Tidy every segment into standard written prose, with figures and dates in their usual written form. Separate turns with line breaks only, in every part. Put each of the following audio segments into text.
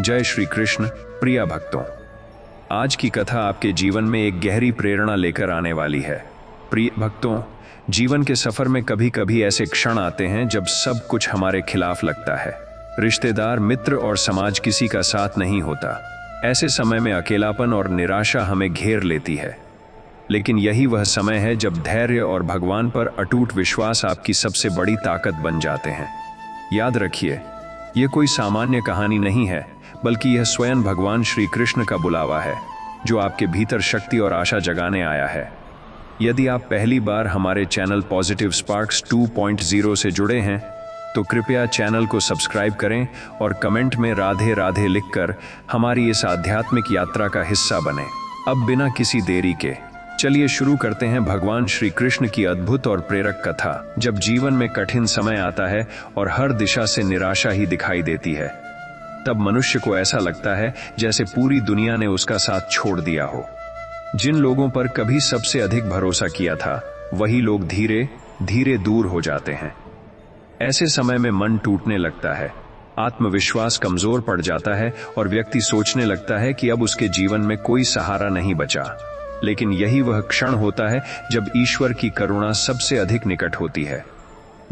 जय श्री कृष्ण। प्रिय भक्तों, आज की कथा आपके जीवन में एक गहरी प्रेरणा लेकर आने वाली है। प्रिय भक्तों, जीवन के सफर में कभी कभी ऐसे क्षण आते हैं जब सब कुछ हमारे खिलाफ लगता है। रिश्तेदार, मित्र और समाज किसी का साथ नहीं होता। ऐसे समय में अकेलापन और निराशा हमें घेर लेती है। लेकिन यही वह समय है जब धैर्य और भगवान पर अटूट विश्वास आपकी सबसे बड़ी ताकत बन जाते हैं। याद रखिए, ये कोई सामान्य कहानी नहीं है, बल्कि यह स्वयं भगवान श्री कृष्ण का बुलावा है, जो आपके भीतर शक्ति और आशा जगाने आया है। यदि आप पहली बार हमारे चैनल पॉजिटिव स्पार्क्स 2.0 से जुड़े हैं, तो कृपया चैनल को सब्सक्राइब करें और कमेंट में राधे राधे लिखकर हमारी इस आध्यात्मिक यात्रा का हिस्सा बने। अब बिना किसी देरी के चलिए शुरू करते हैं भगवान श्री कृष्ण की अद्भुत और प्रेरक कथा। जब जीवन में कठिन समय आता है और हर दिशा से निराशा ही दिखाई देती है, तब मनुष्य को ऐसा लगता है जैसे पूरी दुनिया ने उसका साथ छोड़ दिया हो। जिन लोगों पर कभी सबसे अधिक भरोसा किया था, वही लोग धीरे धीरे दूर हो जाते हैं। ऐसे समय में मन टूटने लगता है, आत्मविश्वास कमजोर पड़ जाता है और व्यक्ति सोचने लगता है कि अब उसके जीवन में कोई सहारा नहीं बचा। लेकिन यही वह क्षण होता है जब ईश्वर की करुणा सबसे अधिक निकट होती है।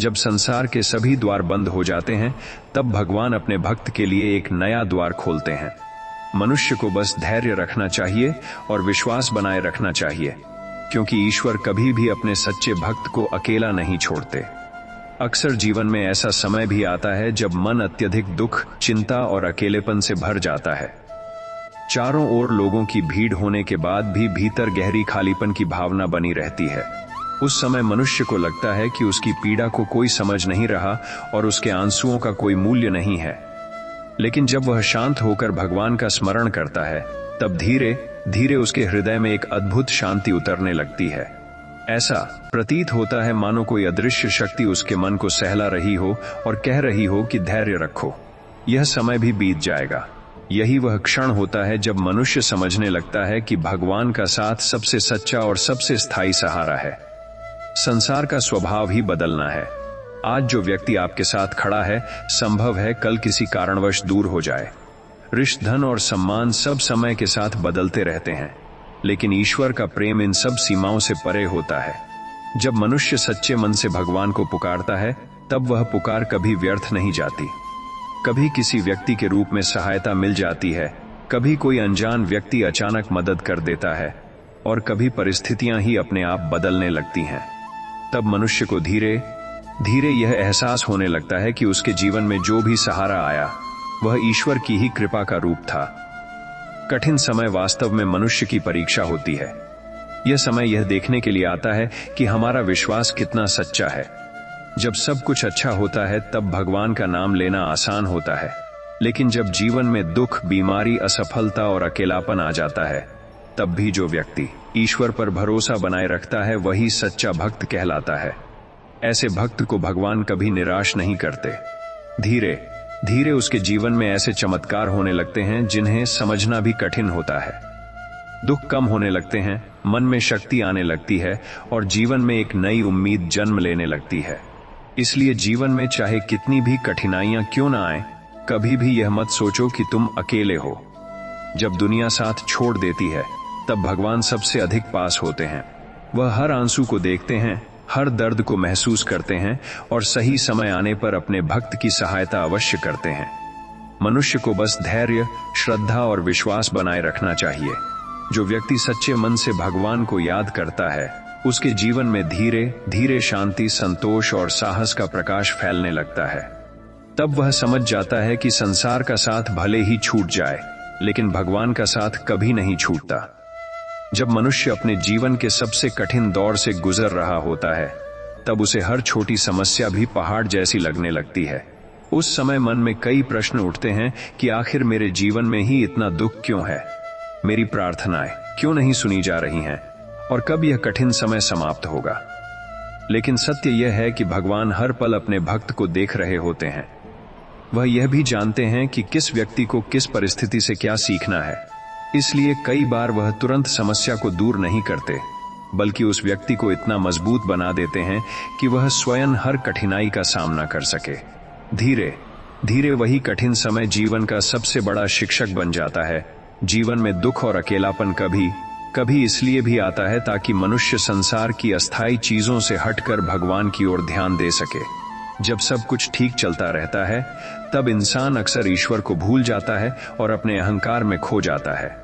जब संसार के सभी द्वार बंद हो जाते हैं, तब भगवान अपने भक्त के लिए एक नया द्वार खोलते हैं। मनुष्य को बस धैर्य रखना चाहिए और विश्वास बनाए रखना चाहिए, क्योंकि ईश्वर कभी भी अपने सच्चे भक्त को अकेला नहीं छोड़ते। अक्सर जीवन में ऐसा समय भी आता है जब मन अत्यधिक दुख, चिंता और अकेलेपन से भर जाता है। चारों ओर लोगों की भीड़ होने के बाद भी भीतर गहरी खालीपन की भावना बनी रहती है। उस समय मनुष्य को लगता है कि उसकी पीड़ा को कोई समझ नहीं रहा और उसके आंसुओं का कोई मूल्य नहीं है। लेकिन जब वह शांत होकर भगवान का स्मरण करता है, तब धीरे धीरे उसके हृदय में एक अद्भुत शांति उतरने लगती है। ऐसा प्रतीत होता है मानो कोई अदृश्य शक्ति उसके मन को सहला रही हो और कह रही हो कि धैर्य रखो, यह समय भी बीत जाएगा। यही वह क्षण होता है जब मनुष्य समझने लगता है कि भगवान का साथ सबसे सच्चा और सबसे स्थायी सहारा है। संसार का स्वभाव ही बदलना है। आज जो व्यक्ति आपके साथ खड़ा है, संभव है कल किसी कारणवश दूर हो जाए। रिश्ते, धन और सम्मान सब समय के साथ बदलते रहते हैं, लेकिन ईश्वर का प्रेम इन सब सीमाओं से परे होता है। जब मनुष्य सच्चे मन से भगवान को पुकारता है, तब वह पुकार कभी व्यर्थ नहीं जाती। कभी किसी व्यक्ति के रूप में सहायता मिल जाती है, कभी कोई अनजान व्यक्ति अचानक मदद कर देता है, और कभी परिस्थितियां ही अपने आप बदलने लगती हैं। तब मनुष्य को धीरे धीरे यह एहसास होने लगता है कि उसके जीवन में जो भी सहारा आया, वह ईश्वर की ही कृपा का रूप था। कठिन समय वास्तव में मनुष्य की परीक्षा होती है। यह समय यह देखने के लिए आता है कि हमारा विश्वास कितना सच्चा है। जब सब कुछ अच्छा होता है, तब भगवान का नाम लेना आसान होता है। लेकिन जब जीवन में दुख, बीमारी, असफलता और अकेलापन आ जाता है, तब भी जो व्यक्ति ईश्वर पर भरोसा बनाए रखता है, वही सच्चा भक्त कहलाता है। ऐसे भक्त को भगवान कभी निराश नहीं करते। धीरे धीरे उसके जीवन में ऐसे चमत्कार होने लगते हैं जिन्हें समझना भी कठिन होता है। दुख कम होने लगते हैं, मन में शक्ति आने लगती है और जीवन में एक नई उम्मीद जन्म लेने लगती है। इसलिए जीवन में चाहे कितनी भी कठिनाइयां क्यों ना आए, कभी भी यह मत सोचो कि तुम अकेले हो। जब दुनिया साथ छोड़ देती है, तब भगवान सबसे अधिक पास होते हैं। वह हर आंसू को देखते हैं, हर दर्द को महसूस करते हैं और सही समय आने पर अपने भक्त की सहायता अवश्य करते हैं। मनुष्य को बस धैर्य, श्रद्धा और विश्वास बनाए रखना चाहिए। जो व्यक्ति सच्चे मन से भगवान को याद करता है, उसके जीवन में धीरे धीरे शांति, संतोष और साहस का प्रकाश फैलने लगता है। तब वह समझ जाता है कि संसार का साथ भले ही छूट जाए, लेकिन भगवान का साथ कभी नहीं छूटता। जब मनुष्य अपने जीवन के सबसे कठिन दौर से गुजर रहा होता है, तब उसे हर छोटी समस्या भी पहाड़ जैसी लगने लगती है। उस समय मन में कई प्रश्न उठते हैं कि आखिर मेरे जीवन में ही इतना दुख क्यों है? मेरी प्रार्थनाएं क्यों नहीं सुनी जा रही हैं? और कब यह कठिन समय समाप्त होगा? लेकिन सत्य यह है कि भगवान हर पल अपने भक्त को देख रहे होते हैं। वह यह भी जानते हैं कि किस व्यक्ति को किस परिस्थिति से क्या सीखना है। इसलिए कई बार वह तुरंत समस्या को दूर नहीं करते, बल्कि उस व्यक्ति को इतना मजबूत बना देते हैं कि वह स्वयं हर कठिनाई का सामना कर सके। धीरे धीरे वही कठिन समय जीवन का सबसे बड़ा शिक्षक बन जाता है। जीवन में दुख और अकेलापन कभी कभी इसलिए भी आता है ताकि मनुष्य संसार की अस्थायी चीजों से हटकर भगवान की ओर ध्यान दे सके। जब सब कुछ ठीक चलता रहता है तब इंसान अक्सर ईश्वर को भूल जाता है और अपने अहंकार में खो जाता है।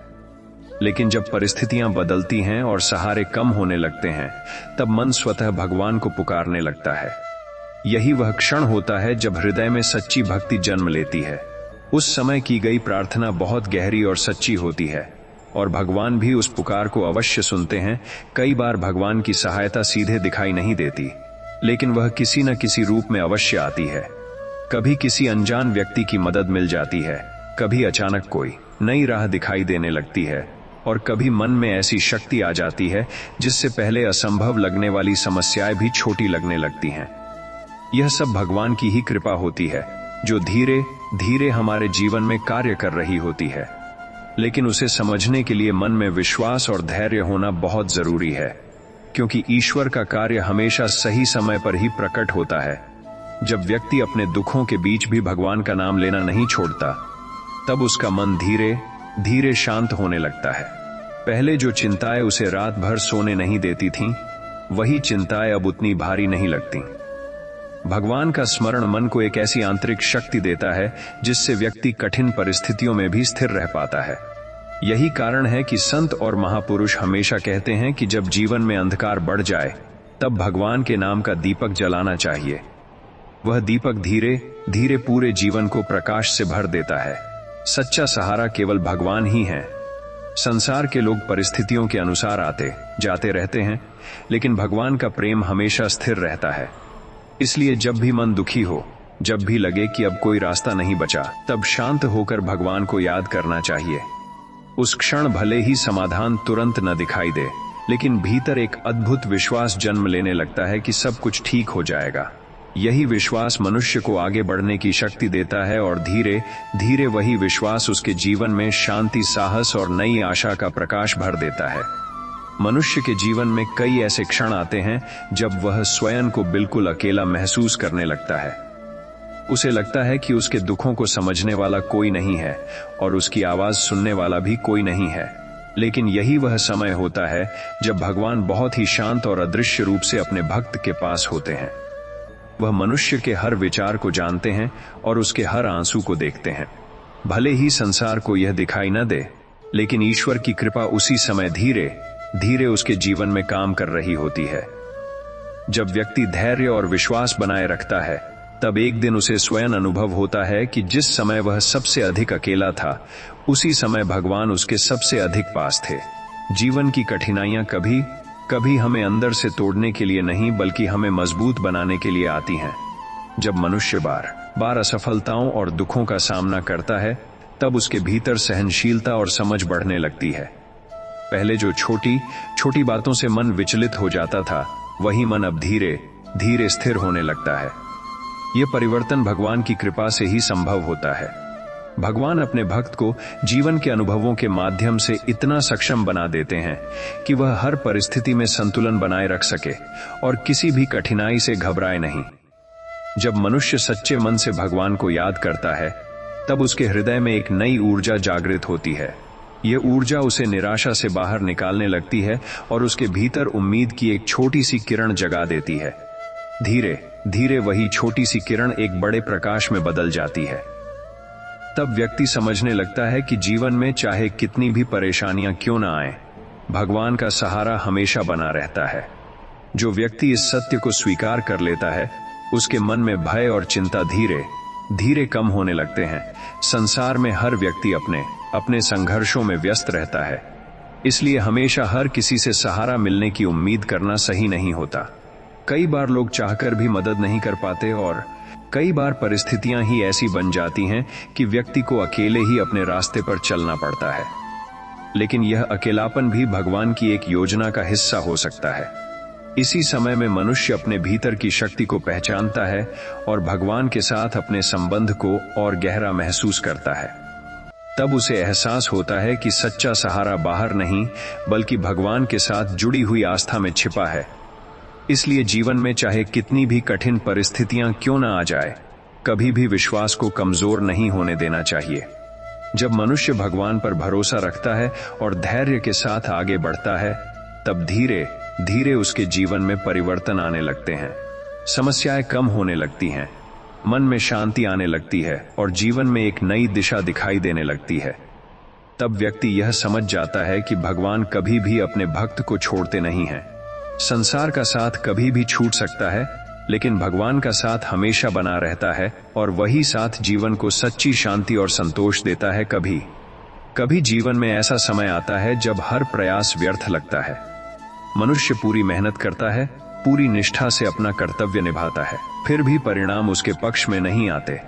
लेकिन जब परिस्थितियां बदलती हैं और सहारे कम होने लगते हैं तब मन स्वतः भगवान को पुकारने लगता है। यही वह क्षण होता है जब हृदय में सच्ची भक्ति जन्म लेती है। उस समय की गई प्रार्थना बहुत गहरी और सच्ची होती है और भगवान भी उस पुकार को अवश्य सुनते हैं। कई बार भगवान की सहायता सीधे दिखाई नहीं देती, लेकिन वह किसी न किसी रूप में अवश्य आती है। कभी किसी अनजान व्यक्ति की मदद मिल जाती है, कभी अचानक कोई नई राह दिखाई देने लगती है और कभी मन में ऐसी शक्ति आ जाती है जिससे पहले असंभव लगने वाली समस्याएं भी छोटी लगने लगती हैं। यह सब भगवान की ही कृपा होती है जो धीरे धीरे हमारे जीवन में कार्य कर रही होती है। लेकिन उसे समझने के लिए मन में विश्वास और धैर्य होना बहुत जरूरी है, क्योंकि ईश्वर का कार्य हमेशा सही समय पर ही प्रकट होता है। जब व्यक्ति अपने दुखों के बीच भी भगवान का नाम लेना नहीं छोड़ता तब उसका मन धीरे धीरे शांत होने लगता है। पहले जो चिंताएं उसे रात भर सोने नहीं देती थीं, वही चिंताएं अब उतनी भारी नहीं लगती। भगवान का स्मरण मन को एक ऐसी आंतरिक शक्ति देता है जिससे व्यक्ति कठिन परिस्थितियों में भी स्थिर रह पाता है। यही कारण है कि संत और महापुरुष हमेशा कहते हैं कि जब जीवन में अंधकार बढ़ जाए तब भगवान के नाम का दीपक जलाना चाहिए। वह दीपक धीरे धीरे पूरे जीवन को प्रकाश से भर देता है। सच्चा सहारा केवल भगवान ही है। संसार के लोग परिस्थितियों के अनुसार आते जाते रहते हैं, लेकिन भगवान का प्रेम हमेशा स्थिर रहता है। इसलिए जब भी मन दुखी हो, जब भी लगे कि अब कोई रास्ता नहीं बचा, तब शांत होकर भगवान को याद करना चाहिए। उस क्षण भले ही समाधान तुरंत न दिखाई दे, लेकिन भीतर एक अद्भुत विश्वास जन्म लेने लगता है कि सब कुछ ठीक हो जाएगा। यही विश्वास मनुष्य को आगे बढ़ने की शक्ति देता है और धीरे धीरे वही विश्वास उसके जीवन में शांति, साहस और नई आशा का प्रकाश भर देता है। मनुष्य के जीवन में कई ऐसे क्षण आते हैं जब वह स्वयं को बिल्कुल अकेला महसूस करने लगता है। उसे लगता है कि उसके दुखों को समझने वाला कोई नहीं है और उसकी आवाज सुनने वाला भी कोई नहीं है। लेकिन यही वह समय होता है जब भगवान बहुत ही शांत और अदृश्य रूप से अपने भक्त के पास होते हैं। वह मनुष्य के हर विचार को जानते हैं और उसके हर आंसू को देखते हैं। भले ही संसार को यह दिखाई न दे, लेकिन ईश्वर की कृपा उसी समय धीरे धीरे उसके जीवन में काम कर रही होती है। जब व्यक्ति धैर्य और विश्वास बनाए रखता है, तब एक दिन उसे स्वयं अनुभव होता है कि जिस समय वह सबसे अधिक अकेला था, उसी समय भगवान उसके सबसे अधिक पास थे। जीवन की कठिनाइयां कभी कभी हमें अंदर से तोड़ने के लिए नहीं, बल्कि हमें मजबूत बनाने के लिए आती हैं। जब मनुष्य बार बार असफलताओं और दुखों का सामना करता है, तब उसके भीतर सहनशीलता और समझ बढ़ने लगती है। पहले जो छोटी छोटी बातों से मन विचलित हो जाता था, वही मन अब धीरे धीरे स्थिर होने लगता है। यह परिवर्तन भगवान की कृपा से ही संभव होता है। भगवान अपने भक्त को जीवन के अनुभवों के माध्यम से इतना सक्षम बना देते हैं कि वह हर परिस्थिति में संतुलन बनाए रख सके और किसी भी कठिनाई से घबराए नहीं। जब मनुष्य सच्चे मन से भगवान को याद करता है, तब उसके हृदय में एक नई ऊर्जा जागृत होती है। यह ऊर्जा उसे निराशा से बाहर निकालने लगती है और उसके भीतर उम्मीद की एक छोटी सी किरण जगा देती है। धीरे धीरे वही छोटी सी किरण एक बड़े प्रकाश में बदल जाती है। तब व्यक्ति समझने लगता है कि जीवन में चाहे कितनी भी परेशानियां क्यों ना आए, भगवान का सहारा हमेशा बना रहता है। जो व्यक्ति इस सत्य को स्वीकार कर लेता है, उसके मन में भय और चिंता धीरे धीरे कम होने लगते हैं। संसार में हर व्यक्ति अपने अपने संघर्षों में व्यस्त रहता है, इसलिए हमेशा हर किसी से सहारा मिलने की उम्मीद करना सही नहीं होता। कई बार लोग चाहकर भी मदद नहीं कर पाते और कई बार परिस्थितियां ही ऐसी बन जाती हैं कि व्यक्ति को अकेले ही अपने रास्ते पर चलना पड़ता है। लेकिन यह अकेलापन भी भगवान की एक योजना का हिस्सा हो सकता है। इसी समय में मनुष्य अपने भीतर की शक्ति को पहचानता है और भगवान के साथ अपने संबंध को और गहरा महसूस करता है। तब उसे एहसास होता है कि सच्चा सहारा बाहर नहीं, बल्कि भगवान के साथ जुड़ी हुई आस्था में छिपा है। इसलिए जीवन में चाहे कितनी भी कठिन परिस्थितियां क्यों ना आ जाए, कभी भी विश्वास को कमजोर नहीं होने देना चाहिए। जब मनुष्य भगवान पर भरोसा रखता है और धैर्य के साथ आगे बढ़ता है, तब धीरे धीरे उसके जीवन में परिवर्तन आने लगते हैं। समस्याएं कम होने लगती हैं, मन में शांति आने लगती है और जीवन में एक नई दिशा दिखाई देने लगती है। तब व्यक्ति यह समझ जाता है कि भगवान कभी भी अपने भक्त को छोड़ते नहीं हैं। संसार का साथ कभी भी छूट सकता है, लेकिन भगवान का साथ हमेशा बना रहता है और वही साथ जीवन को सच्ची शांति और संतोष देता है। कभी कभी जीवन में ऐसा समय आता है जब हर प्रयास व्यर्थ लगता है। मनुष्य पूरी मेहनत करता है, पूरी निष्ठा से अपना कर्तव्य निभाता है, फिर भी परिणाम उसके पक्ष में नहीं आते।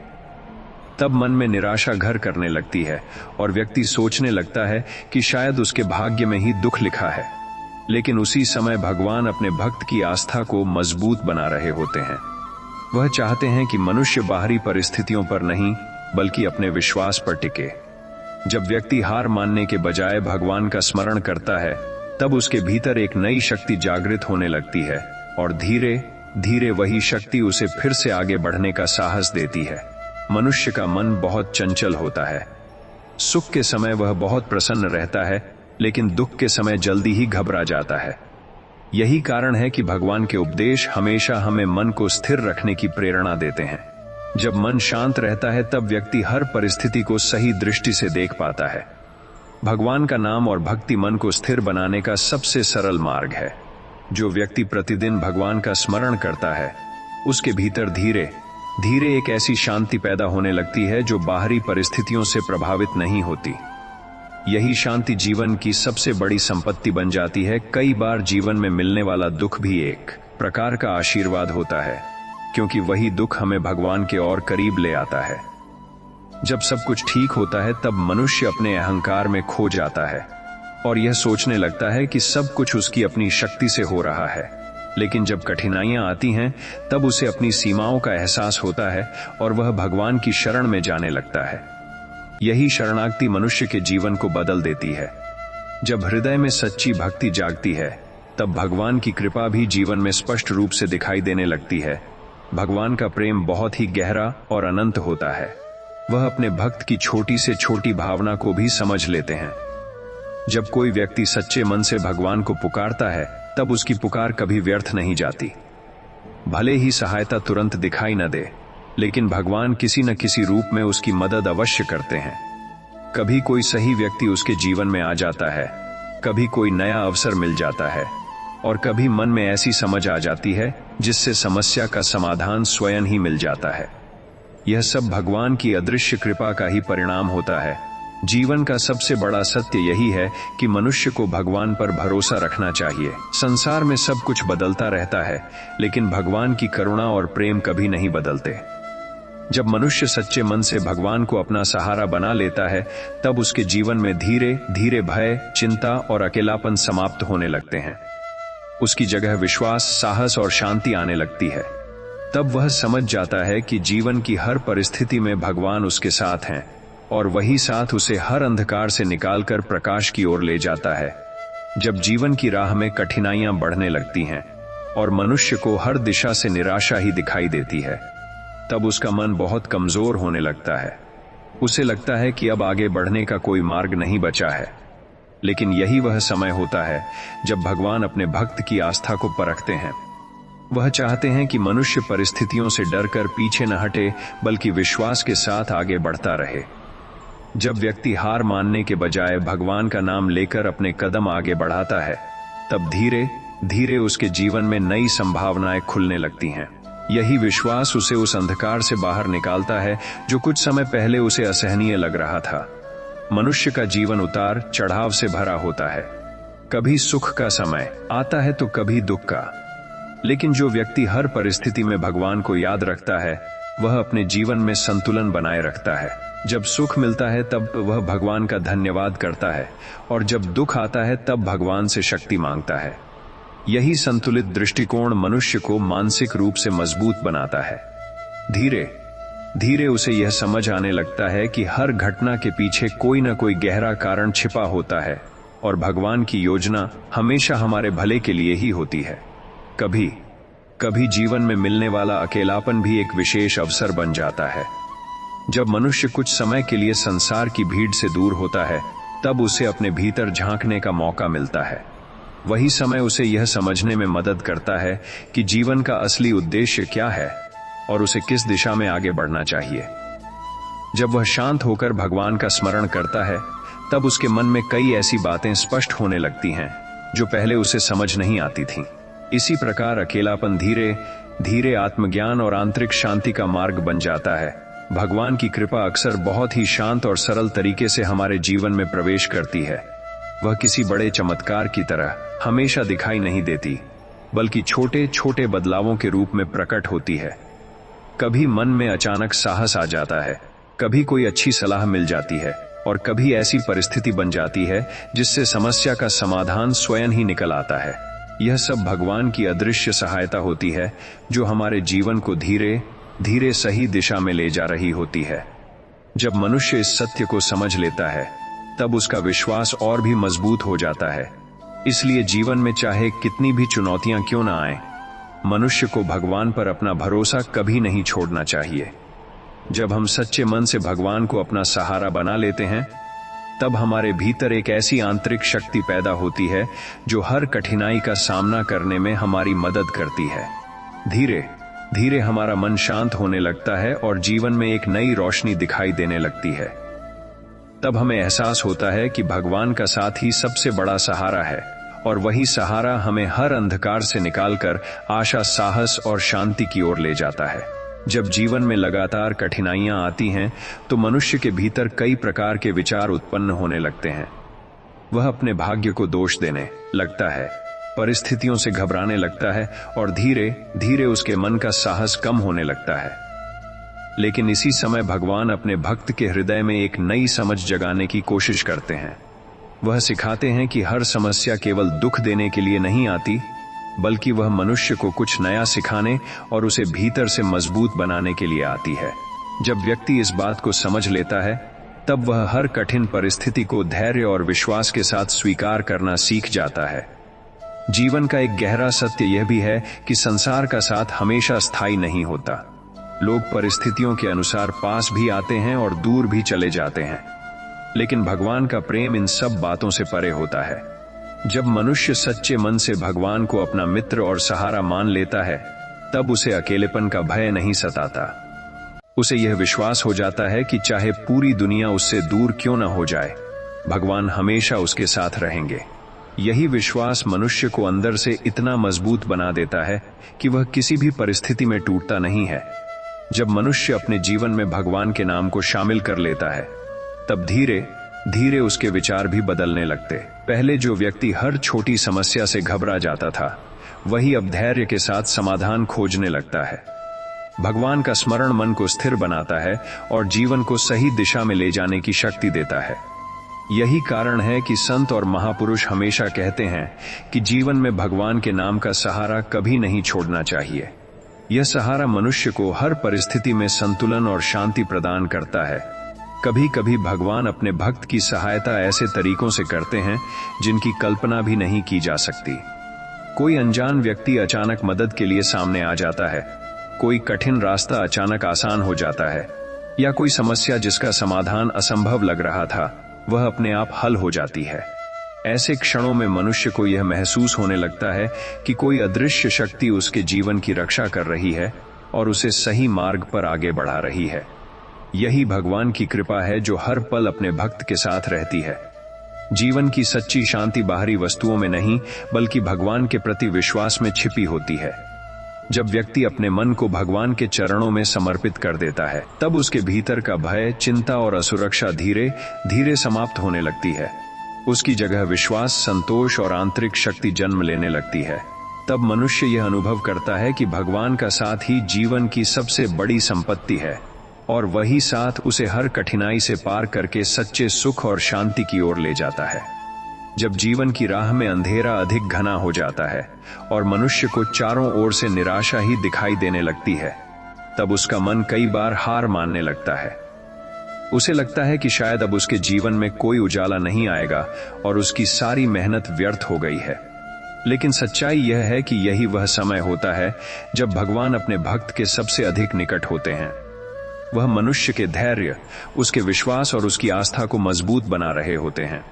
तब मन में निराशा घर करने लगती है और व्यक्ति सोचने लगता है कि शायद उसके भाग्य में ही दुख लिखा है। लेकिन उसी समय भगवान अपने भक्त की आस्था को मजबूत बना रहे होते हैं। वह चाहते हैं कि मनुष्य बाहरी परिस्थितियों पर नहीं, बल्कि अपने विश्वास पर टिके। जब व्यक्ति हार मानने के बजाय भगवान का स्मरण करता है, तब उसके भीतर एक नई शक्ति जागृत होने लगती है और धीरे धीरे वही शक्ति उसे फिर से आगे बढ़ने का साहस देती है। मनुष्य का मन बहुत चंचल होता है। सुख के समय वह बहुत प्रसन्न रहता है, लेकिन दुख के समय जल्दी ही घबरा जाता है। यही कारण है कि भगवान के उपदेश हमेशा हमें मन को स्थिर रखने की प्रेरणा देते हैं। जब मन शांत रहता है, तब व्यक्ति हर परिस्थिति को सही दृष्टि से देख पाता है। भगवान का नाम और भक्ति मन को स्थिर बनाने का सबसे सरल मार्ग है। जो व्यक्ति प्रतिदिन भगवान का स्मरण करता है, उसके भीतर धीरे धीरे एक ऐसी शांति पैदा होने लगती है जो बाहरी परिस्थितियों से प्रभावित नहीं होती। यही शांति जीवन की सबसे बड़ी संपत्ति बन जाती है। कई बार जीवन में मिलने वाला दुख भी एक प्रकार का आशीर्वाद होता है, क्योंकि वही दुख हमें भगवान के और करीब ले आता है। जब सब कुछ ठीक होता है, तब मनुष्य अपने अहंकार में खो जाता है और यह सोचने लगता है कि सब कुछ उसकी अपनी शक्ति से हो रहा है। लेकिन जब कठिनाइयां आती हैं, तब उसे अपनी सीमाओं का एहसास होता है और वह भगवान की शरण में जाने लगता है। यही शरणागति मनुष्य के जीवन को बदल देती है। जब हृदय में सच्ची भक्ति जागती है, तब भगवान की कृपा भी जीवन में स्पष्ट रूप से दिखाई देने लगती है। भगवान का प्रेम बहुत ही गहरा और अनंत होता है। वह अपने भक्त की छोटी से छोटी भावना को भी समझ लेते हैं। जब कोई व्यक्ति सच्चे मन से भगवान को पुकारता है, तब उसकी पुकार कभी व्यर्थ नहीं जाती। भले ही सहायता तुरंत दिखाई न दे, लेकिन भगवान किसी न किसी रूप में उसकी मदद अवश्य करते हैं। कभी कोई सही व्यक्ति उसके जीवन में आ जाता है, कभी कोई नया अवसर मिल जाता है और कभी मन में ऐसी समझ आ जाती है जिससे समस्या का समाधान स्वयं ही मिल जाता है। यह सब भगवान की अदृश्य कृपा का ही परिणाम होता है। जीवन का सबसे बड़ा सत्य यही है कि मनुष्य को भगवान पर भरोसा रखना चाहिए। संसार में सब कुछ बदलता रहता है, लेकिन भगवान की करुणा और प्रेम कभी नहीं बदलते। जब मनुष्य सच्चे मन से भगवान को अपना सहारा बना लेता है, तब उसके जीवन में धीरे धीरे भय, चिंता और अकेलापन समाप्त होने लगते हैं। उसकी जगह विश्वास, साहस और शांति आने लगती है। तब वह समझ जाता है कि जीवन की हर परिस्थिति में भगवान उसके साथ हैं और वही साथ उसे हर अंधकार से निकालकर प्रकाश की ओर ले जाता है। जब जीवन की राह में कठिनाइयां बढ़ने लगती हैं और मनुष्य को हर दिशा से निराशा ही दिखाई देती है, तब उसका मन बहुत कमजोर होने लगता है। उसे लगता है कि अब आगे बढ़ने का कोई मार्ग नहीं बचा है। लेकिन यही वह समय होता है जब भगवान अपने भक्त की आस्था को परखते हैं। वह चाहते हैं कि मनुष्य परिस्थितियों से डरकर पीछे न हटे, बल्कि विश्वास के साथ आगे बढ़ता रहे। जब व्यक्ति हार मानने के बजाय भगवान का नाम लेकर अपने कदम आगे बढ़ाता है, तब धीरे धीरे उसके जीवन में नई संभावनाएं खुलने लगती हैं। यही विश्वास उसे उस अंधकार से बाहर निकालता है जो कुछ समय पहले उसे असहनीय लग रहा था। मनुष्य का जीवन उतार चढ़ाव से भरा होता है। कभी सुख का समय आता है तो कभी दुख का। लेकिन जो व्यक्ति हर परिस्थिति में भगवान को याद रखता है, वह अपने जीवन में संतुलन बनाए रखता है। जब सुख मिलता है, तब वह भगवान का धन्यवाद करता है और जब दुख आता है, तब भगवान से शक्ति मांगता है। यही संतुलित दृष्टिकोण मनुष्य को मानसिक रूप से मजबूत बनाता है। धीरे धीरे उसे यह समझ आने लगता है कि हर घटना के पीछे कोई न कोई गहरा कारण छिपा होता है और भगवान की योजना हमेशा हमारे भले के लिए ही होती है। कभी कभी जीवन में मिलने वाला अकेलापन भी एक विशेष अवसर बन जाता है। जब मनुष्य कुछ समय के लिए संसार की भीड़ से दूर होता है, तब उसे अपने भीतर झांकने का मौका मिलता है। वही समय उसे यह समझने में मदद करता है कि जीवन का असली उद्देश्य क्या है और उसे किस दिशा में आगे बढ़ना चाहिए। जब वह शांत होकर भगवान का स्मरण करता है, तब उसके मन में कई ऐसी बातें स्पष्ट होने लगती हैं जो पहले उसे समझ नहीं आती थीं। इसी प्रकार अकेलापन धीरे धीरे आत्मज्ञान और आंतरिक शांति का मार्ग बन जाता है। भगवान की कृपा अक्सर बहुत ही शांत और सरल तरीके से हमारे जीवन में प्रवेश करती है। वह किसी बड़े चमत्कार की तरह हमेशा दिखाई नहीं देती, बल्कि छोटे छोटे बदलावों के रूप में प्रकट होती है। कभी मन में अचानक साहस आ जाता है, कभी कोई अच्छी सलाह मिल जाती है और कभी ऐसी परिस्थिति बन जाती है जिससे समस्या का समाधान स्वयं ही निकल आता है। यह सब भगवान की अदृश्य सहायता होती है जो हमारे जीवन को धीरे धीरे सही दिशा में ले जा रही होती है। जब मनुष्य इस सत्य को समझ लेता है, तब उसका विश्वास और भी मजबूत हो जाता है। इसलिए जीवन में चाहे कितनी भी चुनौतियां क्यों ना आए, मनुष्य को भगवान पर अपना भरोसा कभी नहीं छोड़ना चाहिए। जब हम सच्चे मन से भगवान को अपना सहारा बना लेते हैं, तब हमारे भीतर एक ऐसी आंतरिक शक्ति पैदा होती है जो हर कठिनाई का सामना करने में हमारी मदद करती है। धीरे धीरे हमारा मन शांत होने लगता है और जीवन में एक नई रोशनी दिखाई देने लगती है। तब हमें एहसास होता है कि भगवान का साथ ही सबसे बड़ा सहारा है और वही सहारा हमें हर अंधकार से निकालकर आशा, साहस और शांति की ओर ले जाता है। जब जीवन में लगातार कठिनाइयां आती हैं, तो मनुष्य के भीतर कई प्रकार के विचार उत्पन्न होने लगते हैं। वह अपने भाग्य को दोष देने लगता है, परिस्थितियों से घबराने लगता है और धीरे धीरे उसके मन का साहस कम होने लगता है। लेकिन इसी समय भगवान अपने भक्त के हृदय में एक नई समझ जगाने की कोशिश करते हैं। वह सिखाते हैं कि हर समस्या केवल दुख देने के लिए नहीं आती, बल्कि वह मनुष्य को कुछ नया सिखाने और उसे भीतर से मजबूत बनाने के लिए आती है। जब व्यक्ति इस बात को समझ लेता है, तब वह हर कठिन परिस्थिति को धैर्य और विश्वास के साथ स्वीकार करना सीख जाता है। जीवन का एक गहरा सत्य यह भी है कि संसार का साथ हमेशा स्थायी नहीं होता। लोग परिस्थितियों के अनुसार पास भी आते हैं और दूर भी चले जाते हैं, लेकिन भगवान का प्रेम इन सब बातों से परे होता है। जब मनुष्य सच्चे मन से भगवान को अपना मित्र और सहारा मान लेता है, तब उसे अकेलेपन का भय नहीं सताता। उसे यह विश्वास हो जाता है कि चाहे पूरी दुनिया उससे दूर क्यों न हो जाए, भगवान हमेशा उसके साथ रहेंगे। यही विश्वास मनुष्य को अंदर से इतना मजबूत बना देता है कि वह किसी भी परिस्थिति में टूटता नहीं है। जब मनुष्य अपने जीवन में भगवान के नाम को शामिल कर लेता है, तब धीरे धीरे उसके विचार भी बदलने लगते। पहले जो व्यक्ति हर छोटी समस्या से घबरा जाता था, वही अब धैर्य के साथ समाधान खोजने लगता है। भगवान का स्मरण मन को स्थिर बनाता है और जीवन को सही दिशा में ले जाने की शक्ति देता है। यही कारण है कि संत और महापुरुष हमेशा कहते हैं कि जीवन में भगवान के नाम का सहारा कभी नहीं छोड़ना चाहिए। यह सहारा मनुष्य को हर परिस्थिति में संतुलन और शांति प्रदान करता है। कभी कभी भगवान अपने भक्त की सहायता ऐसे तरीकों से करते हैं जिनकी कल्पना भी नहीं की जा सकती। कोई अनजान व्यक्ति अचानक मदद के लिए सामने आ जाता है, कोई कठिन रास्ता अचानक आसान हो जाता है, या कोई समस्या जिसका समाधान असंभव लग रहा था, वह अपने आप हल हो जाती है। ऐसे क्षणों में मनुष्य को यह महसूस होने लगता है कि कोई अदृश्य शक्ति उसके जीवन की रक्षा कर रही है और उसे सही मार्ग पर आगे बढ़ा रही है। यही भगवान की कृपा है जो हर पल अपने भक्त के साथ रहती है। जीवन की सच्ची शांति बाहरी वस्तुओं में नहीं, बल्कि भगवान के प्रति विश्वास में छिपी होती है। जब व्यक्ति अपने मन को भगवान के चरणों में समर्पित कर देता है, तब उसके भीतर का भय, चिंता और असुरक्षा धीरे धीरे समाप्त होने लगती है। उसकी जगह विश्वास, संतोष और आंतरिक शक्ति जन्म लेने लगती है। तब मनुष्य यह अनुभव करता है कि भगवान का साथ ही जीवन की सबसे बड़ी संपत्ति है और वही साथ उसे हर कठिनाई से पार करके सच्चे सुख और शांति की ओर ले जाता है। जब जीवन की राह में अंधेरा अधिक घना हो जाता है और मनुष्य को चारों ओर से निराशा ही दिखाई देने लगती है, तब उसका मन कई बार हार मानने लगता है। उसे लगता है कि शायद अब उसके जीवन में कोई उजाला नहीं आएगा और उसकी सारी मेहनत व्यर्थ हो गई है। लेकिन सच्चाई यह है कि यही वह समय होता है जब भगवान अपने भक्त के सबसे अधिक निकट होते हैं। वह मनुष्य के धैर्य, उसके विश्वास और उसकी आस्था को मजबूत बना रहे होते हैं।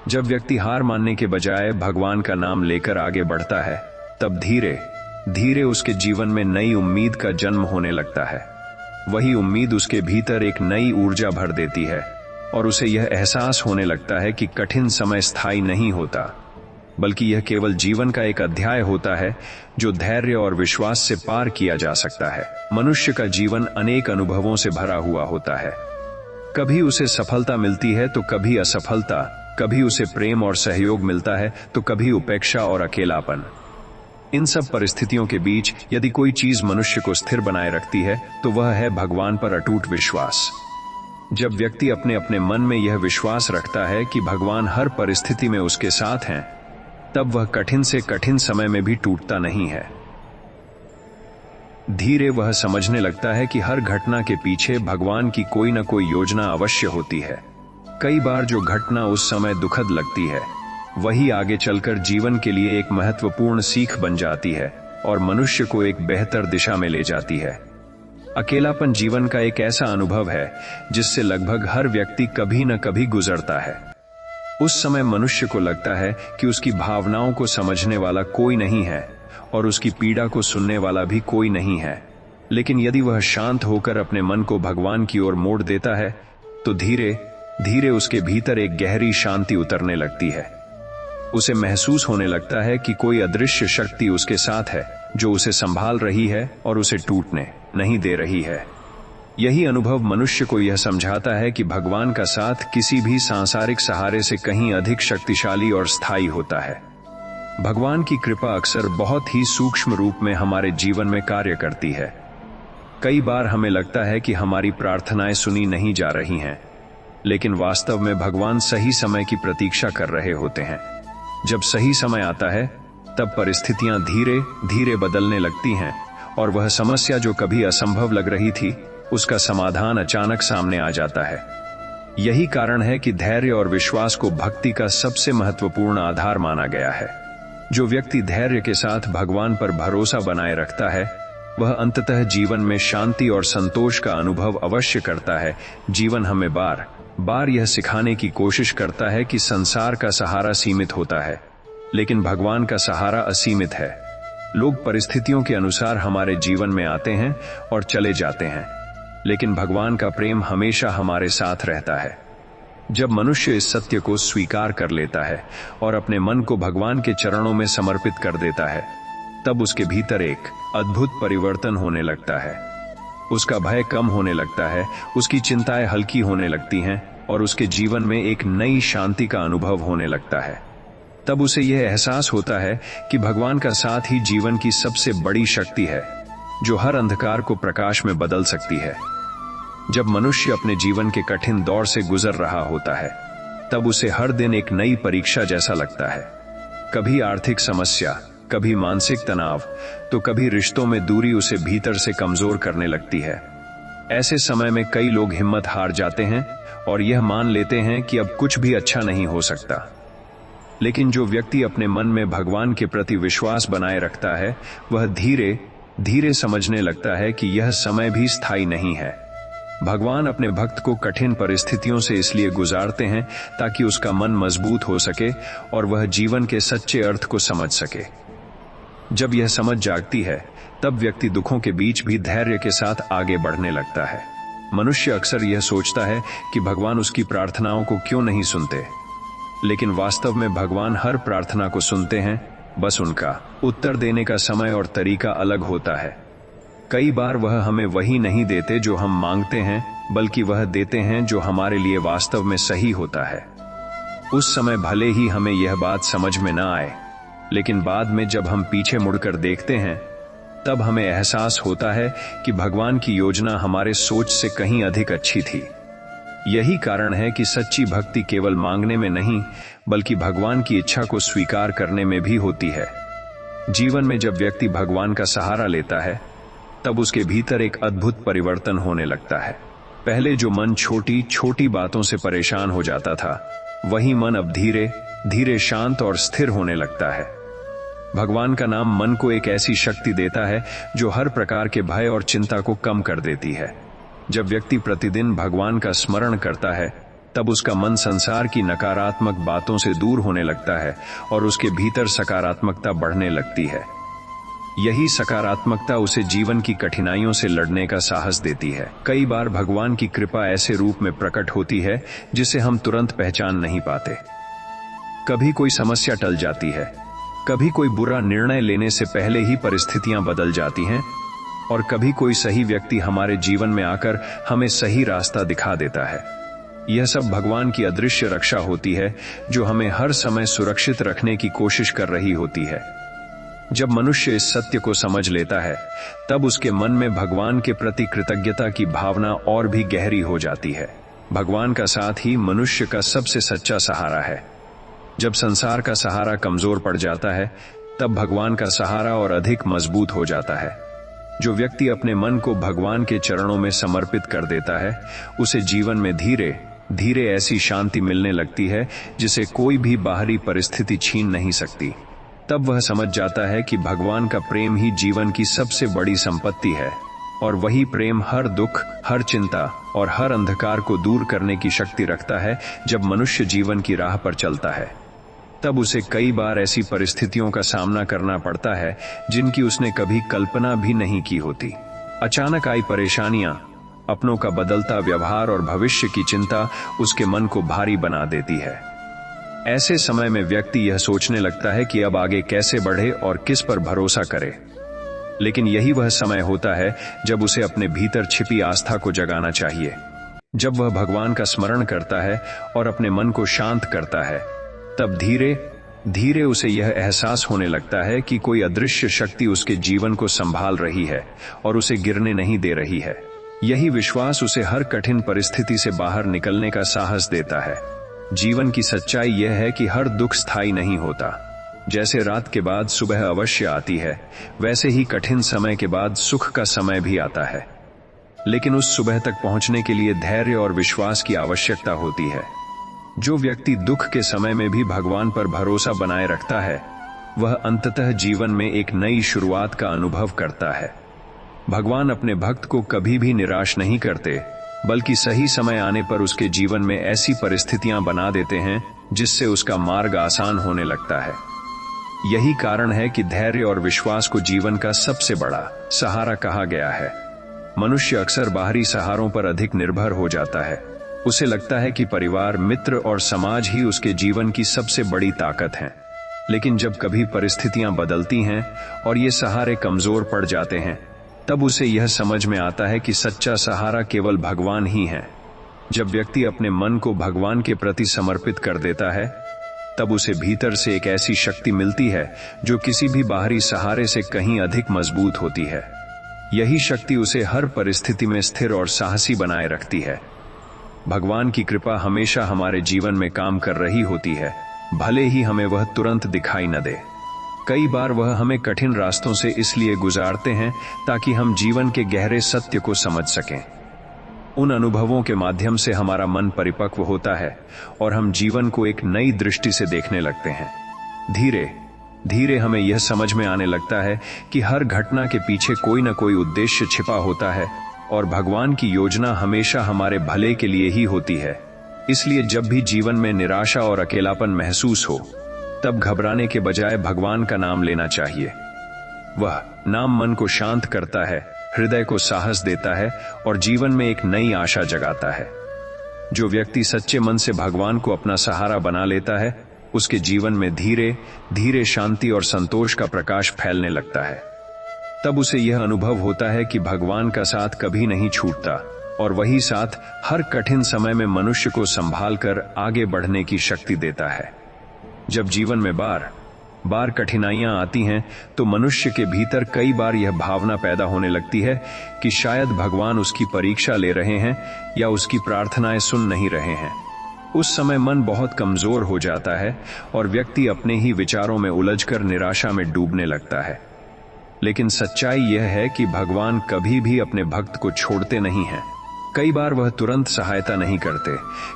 जब व्यक्ति हार मानने के बजाय भगवान का नाम लेकर आगे बढ़ता है, तब धीरे धीरे उसके जीवन में नई उम्मीद का जन्म होने लगता है। वही उम्मीद उसके भीतर एक नई ऊर्जा भर देती है और उसे यह एहसास होने लगता है कि कठिन समय स्थायी नहीं होता, बल्कि यह केवल जीवन का एक अध्याय होता है जो धैर्य और विश्वास से पार किया जा सकता है। मनुष्य का जीवन अनेक अनुभवों से भरा हुआ होता है। कभी उसे सफलता मिलती है तो कभी असफलता, कभी उसे प्रेम और सहयोग मिलता है तो कभी उपेक्षा और अकेलापन। इन सब परिस्थितियों के बीच यदि कोई चीज मनुष्य को स्थिर बनाए रखती है तो वह है भगवान पर अटूट विश्वास। जब व्यक्ति अपने अपने मन में यह विश्वास रखता है कि भगवान हर परिस्थिति में उसके साथ हैं, तब वह कठिन से कठिन समय में भी टूटता नहीं है। धीरे वह समझने लगता है कि हर घटना के पीछे भगवान की कोई न कोई योजना अवश्य होती है। कई बार जो घटना उस समय दुखद लगती है, वही आगे चलकर जीवन के लिए एक महत्वपूर्ण सीख बन जाती है और मनुष्य को एक बेहतर दिशा में ले जाती है। अकेलापन जीवन का एक ऐसा अनुभव है जिससे लगभग हर व्यक्ति कभी न कभी गुजरता है। उस समय मनुष्य को लगता है कि उसकी भावनाओं को समझने वाला कोई नहीं है और उसकी पीड़ा को सुनने वाला भी कोई नहीं है। लेकिन यदि वह शांत होकर अपने मन को भगवान की ओर मोड़ देता है तो धीरे धीरे उसके भीतर एक गहरी शांति उतरने लगती है। उसे महसूस होने लगता है कि कोई अदृश्य शक्ति उसके साथ है जो उसे संभाल रही है और उसे टूटने नहीं दे रही है। यही अनुभव मनुष्य को यह समझाता है कि भगवान का साथ किसी भी सांसारिक सहारे से कहीं अधिक शक्तिशाली और स्थायी होता है। भगवान की कृपा अक्सर बहुत ही सूक्ष्म रूप में हमारे जीवन में कार्य करती है। कई बार हमें लगता है कि हमारी प्रार्थनाएं सुनी नहीं जा रही हैं, लेकिन वास्तव में भगवान सही समय की प्रतीक्षा कर रहे होते हैं। जब सही समय आता है, तब परिस्थितियां धीरे धीरे बदलने लगती हैं और वह समस्या जो कभी असंभव लग रही थी, उसका समाधान अचानक सामने आ जाता है। यही कारण है कि धैर्य और विश्वास को भक्ति का सबसे महत्वपूर्ण आधार माना गया है। जो व्यक्ति धैर्य के साथ भगवान पर भरोसा बनाए रखता है, वह अंततः जीवन में शांति और संतोष का अनुभव अवश्य करता है। जीवन हमें बार बार यह सिखाने की कोशिश करता है कि संसार का सहारा सीमित होता है, लेकिन भगवान का सहारा असीमित है। लोग परिस्थितियों के अनुसार हमारे जीवन में आते हैं और चले जाते हैं, लेकिन भगवान का प्रेम हमेशा हमारे साथ रहता है। जब मनुष्य इस सत्य को स्वीकार कर लेता है और अपने मन को भगवान के चरणों में समर्पित कर देता है, तब उसके भीतर एक अद्भुत परिवर्तन होने लगता है। उसका भय कम होने लगता है, उसकी चिंताएं हल्की होने लगती हैं और उसके जीवन में एक नई शांति का अनुभव होने लगता है। तब उसे यह एहसास होता है कि भगवान का साथ ही जीवन की सबसे बड़ी शक्ति है, जो हर अंधकार को प्रकाश में बदल सकती है। जब मनुष्य अपने जीवन के कठिन दौर से गुजर रहा होता है, तब उसे हर दिन एक नई परीक्षा जैसा लगता है। कभी आर्थिक समस्या, कभी मानसिक तनाव, तो कभी रिश्तों में दूरी उसे भीतर से कमजोर करने लगती है। ऐसे समय में कई लोग हिम्मत हार जाते हैं और यह मान लेते हैं कि अब कुछ भी अच्छा नहीं हो सकता। लेकिन जो व्यक्ति अपने मन में भगवान के प्रति विश्वास बनाए रखता है, वह धीरे धीरे समझने लगता है कि यह समय भी स्थायी नहीं है। भगवान अपने भक्त को कठिन परिस्थितियों से इसलिए गुजारते हैं ताकि उसका मन मजबूत हो सके और वह जीवन के सच्चे अर्थ को समझ सके। जब यह समझ जागती है, तब व्यक्ति दुखों के बीच भी धैर्य के साथ आगे बढ़ने लगता है। मनुष्य अक्सर यह सोचता है कि भगवान उसकी प्रार्थनाओं को क्यों नहीं सुनते, लेकिन वास्तव में भगवान हर प्रार्थना को सुनते हैं, बस उनका उत्तर देने का समय और तरीका अलग होता है। कई बार वह हमें वही नहीं देते जो हम मांगते हैं, बल्कि वह देते हैं जो हमारे लिए वास्तव में सही होता है। उस समय भले ही हमें यह बात समझ में न आए, लेकिन बाद में जब हम पीछे मुड़कर देखते हैं, तब हमें एहसास होता है कि भगवान की योजना हमारे सोच से कहीं अधिक अच्छी थी। यही कारण है कि सच्ची भक्ति केवल मांगने में नहीं, बल्कि भगवान की इच्छा को स्वीकार करने में भी होती है। जीवन में जब व्यक्ति भगवान का सहारा लेता है, तब उसके भीतर एक अद्भुत परिवर्तन होने लगता है। पहले जो मन छोटी छोटी बातों से परेशान हो जाता था, वही मन अब धीरे धीरे शांत और स्थिर होने लगता है। भगवान का नाम मन को एक ऐसी शक्ति देता है जो हर प्रकार के भय और चिंता को कम कर देती है। जब व्यक्ति प्रतिदिन भगवान का स्मरण करता है, तब उसका मन संसार की नकारात्मक बातों से दूर होने लगता है और उसके भीतर सकारात्मकता बढ़ने लगती है। यही सकारात्मकता उसे जीवन की कठिनाइयों से लड़ने का साहस देती है। कई बार भगवान की कृपा ऐसे रूप में प्रकट होती है जिसे हम तुरंत पहचान नहीं पाते। कभी कोई समस्या टल जाती है, कभी कोई बुरा निर्णय लेने से पहले ही परिस्थितियां बदल जाती हैं, और कभी कोई सही व्यक्ति हमारे जीवन में आकर हमें सही रास्ता दिखा देता है। यह सब भगवान की अदृश्य रक्षा होती है जो हमें हर समय सुरक्षित रखने की कोशिश कर रही होती है। जब मनुष्य इस सत्य को समझ लेता है, तब उसके मन में भगवान के प्रति कृतज्ञता की भावना और भी गहरी हो जाती है। भगवान का साथ ही मनुष्य का सबसे सच्चा सहारा है। जब संसार का सहारा कमजोर पड़ जाता है, तब भगवान का सहारा और अधिक मजबूत हो जाता है। जो व्यक्ति अपने मन को भगवान के चरणों में समर्पित कर देता है, उसे जीवन में धीरे धीरे ऐसी शांति मिलने लगती है जिसे कोई भी बाहरी परिस्थिति छीन नहीं सकती। तब वह समझ जाता है कि भगवान का प्रेम ही जीवन की सबसे बड़ी संपत्ति है, और वही प्रेम हर दुख, हर चिंता और हर अंधकार को दूर करने की शक्ति रखता है। जब मनुष्य जीवन की राह पर चलता है, तब उसे कई बार ऐसी परिस्थितियों का सामना करना पड़ता है जिनकी उसने कभी कल्पना भी नहीं की होती। अचानक आई परेशानियां, अपनों का बदलता व्यवहार और भविष्य की चिंता उसके मन को भारी बना देती है। ऐसे समय में व्यक्ति यह सोचने लगता है कि अब आगे कैसे बढ़े और किस पर भरोसा करे। लेकिन यही वह समय होता है जब उसे अपने भीतर छिपी आस्था को जगाना चाहिए। जब वह भगवान का स्मरण करता है और अपने मन को शांत करता है, तब धीरे धीरे उसे यह एहसास होने लगता है कि कोई अदृश्य शक्ति उसके जीवन को संभाल रही है और उसे गिरने नहीं दे रही है। यही विश्वास उसे हर कठिन परिस्थिति से बाहर निकलने का साहस देता है। जीवन की सच्चाई यह है कि हर दुख स्थायी नहीं होता। जैसे रात के बाद सुबह अवश्य आती है, वैसे ही कठिन समय के बाद सुख का समय भी आता है। लेकिन उस सुबह तक पहुंचने के लिए धैर्य और विश्वास की आवश्यकता होती है। जो व्यक्ति दुख के समय में भी भगवान पर भरोसा बनाए रखता है, वह अंततः जीवन में एक नई शुरुआत का अनुभव करता है। भगवान अपने भक्त को कभी भी निराश नहीं करते, बल्कि सही समय आने पर उसके जीवन में ऐसी परिस्थितियां बना देते हैं जिससे उसका मार्ग आसान होने लगता है। यही कारण है कि धैर्य और विश्वास को जीवन का सबसे बड़ा सहारा कहा गया है। मनुष्य अक्सर बाहरी सहारों पर अधिक निर्भर हो जाता है। उसे लगता है कि परिवार, मित्र और समाज ही उसके जीवन की सबसे बड़ी ताकत हैं। लेकिन जब कभी परिस्थितियां बदलती हैं और ये सहारे कमजोर पड़ जाते हैं, तब उसे यह समझ में आता है कि सच्चा सहारा केवल भगवान ही है। जब व्यक्ति अपने मन को भगवान के प्रति समर्पित कर देता है, तब उसे भीतर से एक ऐसी शक्ति मिलती है जो किसी भी बाहरी सहारे से कहीं अधिक मजबूत होती है। यही शक्ति उसे हर परिस्थिति में स्थिर और साहसी बनाए रखती है। भगवान की कृपा हमेशा हमारे जीवन में काम कर रही होती है, भले ही हमें वह तुरंत दिखाई न दे। कई बार वह हमें कठिन रास्तों से इसलिए गुजारते हैं ताकि हम जीवन के गहरे सत्य को समझ सकें। उन अनुभवों के माध्यम से हमारा मन परिपक्व होता है और हम जीवन को एक नई दृष्टि से देखने लगते हैं। धीरे धीरे हमें यह समझ में आने लगता है कि हर घटना के पीछे कोई न कोई उद्देश्य छिपा होता है और भगवान की योजना हमेशा हमारे भले के लिए ही होती है। इसलिए जब भी जीवन में निराशा और अकेलापन महसूस हो, तब घबराने के बजाय भगवान का नाम लेना चाहिए। वह नाम मन को शांत करता है, हृदय को साहस देता है और जीवन में एक नई आशा जगाता है। जो व्यक्ति सच्चे मन से भगवान को अपना सहारा बना लेता है, उसके जीवन में धीरे धीरे शांति और संतोष का प्रकाश फैलने लगता है। तब उसे यह अनुभव होता है कि भगवान का साथ कभी नहीं छूटता और वही साथ हर कठिन समय में मनुष्य को संभाल कर आगे बढ़ने की शक्ति देता है। जब जीवन में बार बार कठिनाइयां आती हैं, तो मनुष्य के भीतर कई बार यह भावना पैदा होने लगती है कि शायद भगवान उसकी परीक्षा ले रहे हैं या उसकी प्रार्थनाएं सुन नहीं रहे हैं। उस समय मन बहुत कमजोर हो जाता है और व्यक्ति अपने ही विचारों में उलझकर निराशा में डूबने लगता है। लेकिन सच्चाई यह है कि भगवान कभी भी अपने भक्त को छोड़ते नहीं हैं। कई बार वह तुरंत सहायता नहीं करते,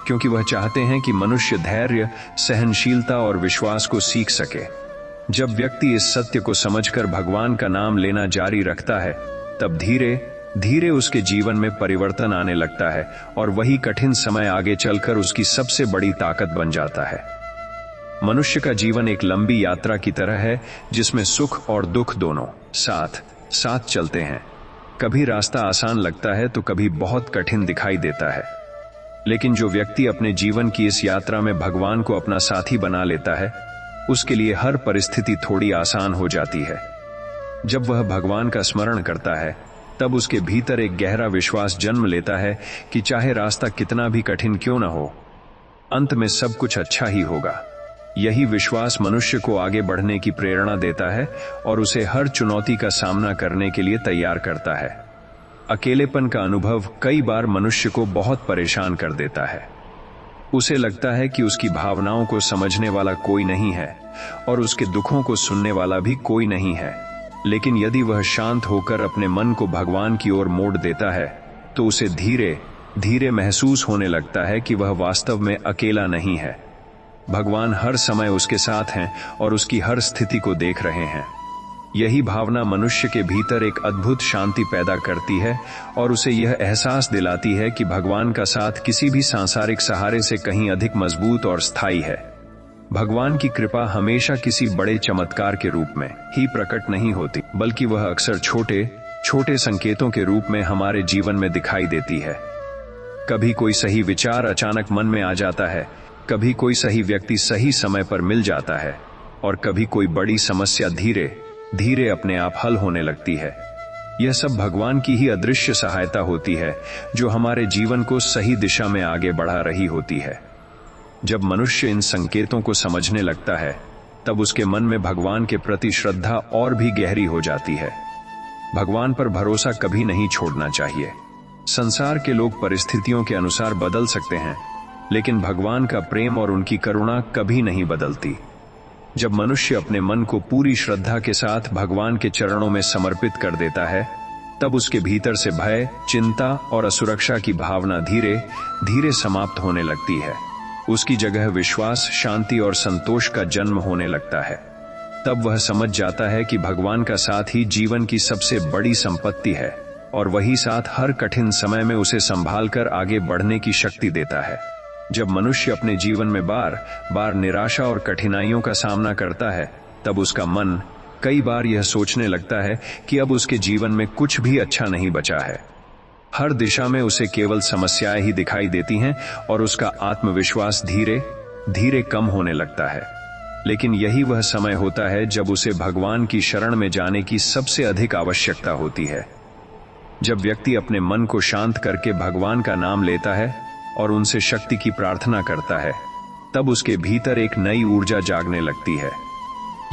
क्योंकि वह चाहते हैं कि मनुष्य धैर्य, सहनशीलता और विश्वास को सीख सके। जब व्यक्ति इस सत्य को समझकर भगवान का नाम लेना जारी रखता है, तब धीरे धीरे उसके जीवन में परिवर्तन आने लगता है और वही कठिन समय आगे चलकर उसकी सबसे बड़ी ताकत बन जाता है। मनुष्य का जीवन एक लंबी यात्रा की तरह है, जिसमें सुख और दुख दोनों साथ साथ चलते हैं। कभी रास्ता आसान लगता है तो कभी बहुत कठिन दिखाई देता है, लेकिन जो व्यक्ति अपने जीवन की इस यात्रा में भगवान को अपना साथी बना लेता है, उसके लिए हर परिस्थिति थोड़ी आसान हो जाती है। जब वह भगवान का स्मरण करता है, तब उसके भीतर एक गहरा विश्वास जन्म लेता है कि चाहे रास्ता कितना भी कठिन क्यों न हो, अंत में सब कुछ अच्छा ही होगा। यही विश्वास मनुष्य को आगे बढ़ने की प्रेरणा देता है और उसे हर चुनौती का सामना करने के लिए तैयार करता है। अकेलेपन का अनुभव कई बार मनुष्य को बहुत परेशान कर देता है। उसे लगता है कि उसकी भावनाओं को समझने वाला कोई नहीं है और उसके दुखों को सुनने वाला भी कोई नहीं है। लेकिन यदि वह शांत होकर अपने मन को भगवान की ओर मोड़ देता है, तो उसे धीरे धीरे महसूस होने लगता है कि वह वास्तव में अकेला नहीं है। भगवान हर समय उसके साथ हैं और उसकी हर स्थिति को देख रहे हैं। यही भावना मनुष्य के भीतर एक अद्भुत शांति पैदा करती है और उसे यह एहसास दिलाती है कि भगवान का साथ किसी भी सांसारिक सहारे से कहीं अधिक मजबूत और स्थायी है। भगवान की कृपा हमेशा किसी बड़े चमत्कार के रूप में ही प्रकट नहीं होती, बल्कि वह अक्सर छोटे छोटे संकेतों के रूप में हमारे जीवन में दिखाई देती है। कभी कोई सही विचार अचानक मन में आ जाता है, कभी कोई सही व्यक्ति सही समय पर मिल जाता है और कभी कोई बड़ी समस्या धीरे धीरे अपने आप हल होने लगती है। यह सब भगवान की ही अदृश्य सहायता होती है, जो हमारे जीवन को सही दिशा में आगे बढ़ा रही होती है। जब मनुष्य इन संकेतों को समझने लगता है, तब उसके मन में भगवान के प्रति श्रद्धा और भी गहरी हो जाती है। भगवान पर भरोसा कभी नहीं छोड़ना चाहिए। संसार के लोग परिस्थितियों के अनुसार बदल सकते हैं, लेकिन भगवान का प्रेम और उनकी करुणा कभी नहीं बदलती। जब मनुष्य अपने मन को पूरी श्रद्धा के साथ भगवान के चरणों में समर्पित कर देता है, तब उसके भीतर से भय, चिंता और असुरक्षा की भावना धीरे धीरे समाप्त होने लगती है। उसकी जगह विश्वास, शांति और संतोष का जन्म होने लगता है। तब वह समझ जाता है कि भगवान का साथ ही जीवन की सबसे बड़ी संपत्ति है और वही साथ हर कठिन समय में उसे संभाल कर आगे बढ़ने की शक्ति देता है। जब मनुष्य अपने जीवन में बार बार निराशा और कठिनाइयों का सामना करता है, तब उसका मन कई बार यह सोचने लगता है कि अब उसके जीवन में कुछ भी अच्छा नहीं बचा है। हर दिशा में उसे केवल समस्याएं ही दिखाई देती हैं और उसका आत्मविश्वास धीरे धीरे कम होने लगता है। लेकिन यही वह समय होता है जब उसे भगवान की शरण में जाने की सबसे अधिक आवश्यकता होती है। जब व्यक्ति अपने मन को शांत करके भगवान का नाम लेता है और उनसे शक्ति की प्रार्थना करता है, तब उसके भीतर एक नई ऊर्जा जागने लगती है।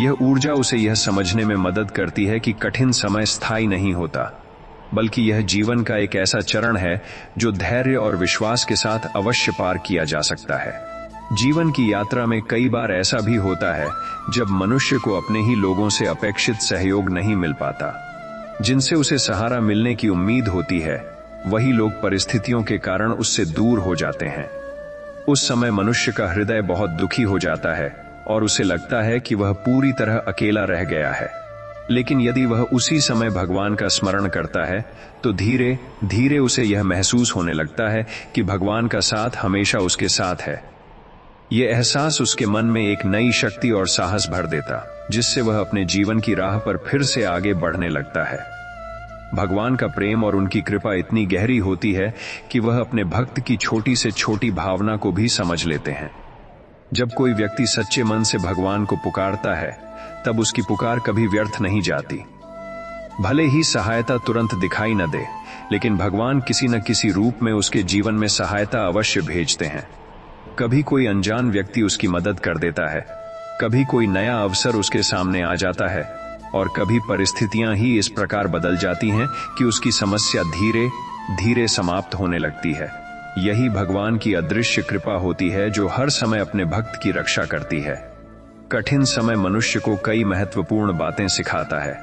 यह ऊर्जा उसे यह समझने में मदद करती है कि कठिन समय स्थायी नहीं होता, बल्कि यह जीवन का एक ऐसा चरण है जो धैर्य और विश्वास के साथ अवश्य पार किया जा सकता है। जीवन की यात्रा में कई बार ऐसा भी होता है जब मनुष्य को अपने ही लोगों से अपेक्षित सहयोग नहीं मिल पाता। जिनसे उसे सहारा मिलने की उम्मीद होती है, वही लोग परिस्थितियों के कारण उससे दूर हो जाते हैं। उस समय मनुष्य का हृदय बहुत दुखी हो जाता है और उसे लगता है कि वह पूरी तरह अकेला रह गया है। लेकिन यदि वह उसी समय भगवान का स्मरण करता है, तो धीरे धीरे उसे यह महसूस होने लगता है कि भगवान का साथ हमेशा उसके साथ है। यह एहसास उसके मन में एक नई शक्ति और साहस भर देता, जिससे वह अपने जीवन की राह पर फिर से आगे बढ़ने लगता है। भगवान का प्रेम और उनकी कृपा इतनी गहरी होती है कि वह अपने भक्त की छोटी से छोटी भावना को भी समझ लेते हैं। जब कोई व्यक्ति सच्चे मन से भगवान को पुकारता है, तब उसकी पुकार कभी व्यर्थ नहीं जाती। भले ही सहायता तुरंत दिखाई न दे, लेकिन भगवान किसी न किसी रूप में उसके जीवन में सहायता अवश्य भेजते हैं। कभी कोई अनजान व्यक्ति उसकी मदद कर देता है, कभी कोई नया अवसर उसके सामने आ जाता है और कभी परिस्थितियां ही इस प्रकार बदल जाती हैं कि उसकी समस्या धीरे धीरे समाप्त होने लगती है। यही भगवान की अदृश्य कृपा होती है जो हर समय अपने भक्त की रक्षा करती है। कठिन समय मनुष्य को कई महत्वपूर्ण बातें सिखाता है।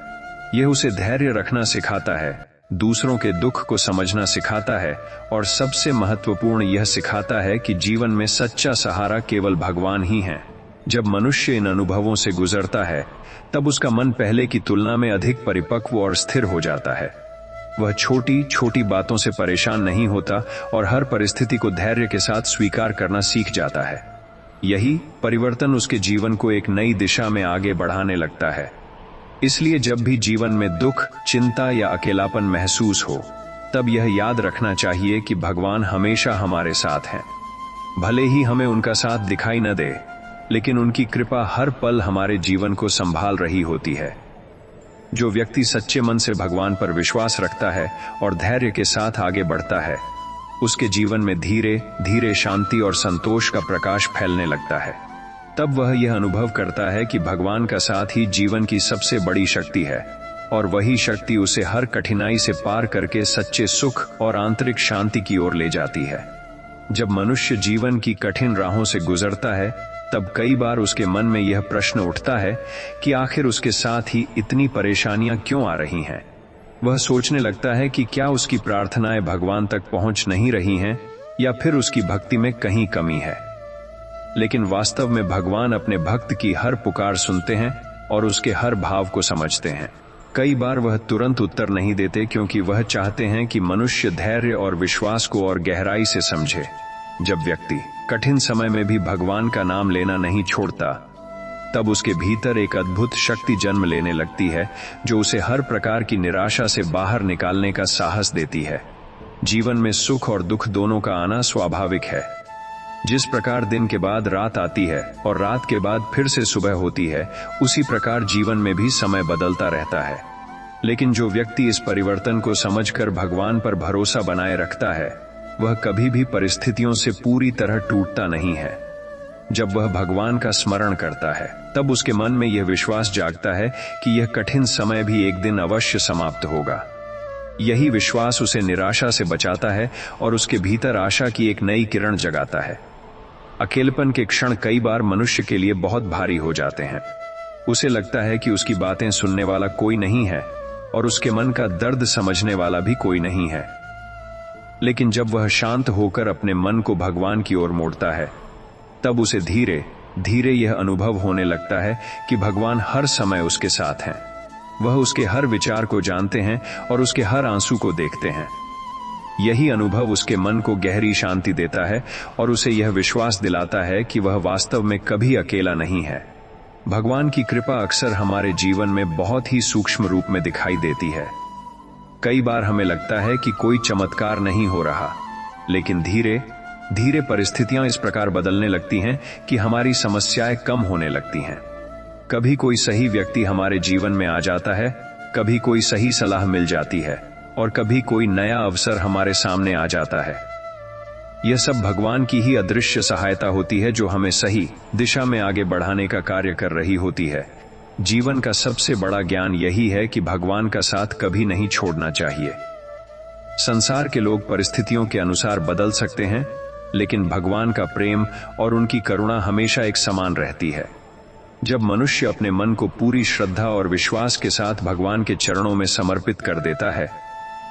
यह उसे धैर्य रखना सिखाता है, दूसरों के दुख को समझना सिखाता है और सबसे महत्वपूर्ण यह सिखाता है कि जीवन में सच्चा सहारा केवल भगवान ही है। जब मनुष्य इन अनुभवों से गुजरता है तब उसका मन पहले की तुलना में अधिक परिपक्व और स्थिर हो जाता है। वह छोटी छोटी बातों से परेशान नहीं होता और हर परिस्थिति को धैर्य के साथ स्वीकार करना सीख जाता है। यही परिवर्तन उसके जीवन को एक नई दिशा में आगे बढ़ाने लगता है। इसलिए जब भी जीवन में दुख, चिंता या अकेलापन महसूस हो, तब यह याद रखना चाहिए कि भगवान हमेशा हमारे साथ हैं। भले ही हमें उनका साथ दिखाई न दे, लेकिन उनकी कृपा हर पल हमारे जीवन को संभाल रही होती है। जो व्यक्ति सच्चे मन से भगवान पर विश्वास रखता है और धैर्य के साथ आगे बढ़ता है, उसके जीवन में धीरे धीरे शांति और संतोष का प्रकाश फैलने लगता है। तब वह यह अनुभव करता है कि भगवान का साथ ही जीवन की सबसे बड़ी शक्ति है और वही शक्ति उसे हर कठिनाई से पार करके सच्चे सुख और आंतरिक शांति की ओर ले जाती है। जब मनुष्य जीवन की कठिन राहों से गुजरता है, तब कई बार उसके मन में यह प्रश्न उठता है कि आखिर उसके साथ ही इतनी परेशानियां क्यों आ रही हैं। वह सोचने लगता है कि क्या उसकी प्रार्थनाएं भगवान तक पहुंच नहीं रही हैं या फिर उसकी भक्ति में कहीं कमी है। लेकिन वास्तव में भगवान अपने भक्त की हर पुकार सुनते हैं और उसके हर भाव को समझते हैं। कई बार वह तुरंत उत्तर नहीं देते क्योंकि वह चाहते हैं कि मनुष्य धैर्य और विश्वास को और गहराई से समझे। जब व्यक्ति कठिन समय में भी भगवान का नाम लेना नहीं छोड़ता, तब उसके भीतर एक अद्भुत शक्ति जन्म लेने लगती है जो उसे हर प्रकार की निराशा से बाहर निकालने का साहस देती है। जीवन में सुख और दुख दोनों का आना स्वाभाविक है। जिस प्रकार दिन के बाद रात आती है और रात के बाद फिर से सुबह होती है, उसी प्रकार जीवन में भी समय बदलता रहता है। लेकिन जो व्यक्ति इस परिवर्तन को समझकर भगवान पर भरोसा बनाए रखता है, वह कभी भी परिस्थितियों से पूरी तरह टूटता नहीं है। जब वह भगवान का स्मरण करता है, तब उसके मन में यह विश्वास जागता है कि यह कठिन समय भी एक दिन अवश्य समाप्त होगा। यही विश्वास उसे निराशा से बचाता है और उसके भीतर आशा की एक नई किरण जगाता है। अकेलेपन के क्षण कई बार मनुष्य के लिए बहुत भारी हो जाते हैं। उसे लगता है कि उसकी बातें सुनने वाला कोई नहीं है और उसके मन का दर्द समझने वाला भी कोई नहीं है। लेकिन जब वह शांत होकर अपने मन को भगवान की ओर मोड़ता है, तब उसे धीरे धीरे यह अनुभव होने लगता है कि भगवान हर समय उसके साथ हैं। वह उसके हर विचार को जानते हैं और उसके हर आंसू को देखते हैं। यही अनुभव उसके मन को गहरी शांति देता है और उसे यह विश्वास दिलाता है कि वह वास्तव में कभी अकेला नहीं है। भगवान की कृपा अक्सर हमारे जीवन में बहुत ही सूक्ष्म रूप में दिखाई देती है। कई बार हमें लगता है कि कोई चमत्कार नहीं हो रहा, लेकिन धीरे धीरे परिस्थितियां इस प्रकार बदलने लगती हैं कि हमारी समस्याएं कम होने लगती हैं। कभी कोई सही व्यक्ति हमारे जीवन में आ जाता है, कभी कोई सही सलाह मिल जाती है और कभी कोई नया अवसर हमारे सामने आ जाता है। यह सब भगवान की ही अदृश्य सहायता होती है जो हमें सही दिशा में आगे बढ़ाने का कार्य कर रही होती है। जीवन का सबसे बड़ा ज्ञान यही है कि भगवान का साथ कभी नहीं छोड़ना चाहिए। संसार के लोग परिस्थितियों के अनुसार बदल सकते हैं, लेकिन भगवान का प्रेम और उनकी करुणा हमेशा एक समान रहती है। जब मनुष्य अपने मन को पूरी श्रद्धा और विश्वास के साथ भगवान के चरणों में समर्पित कर देता है,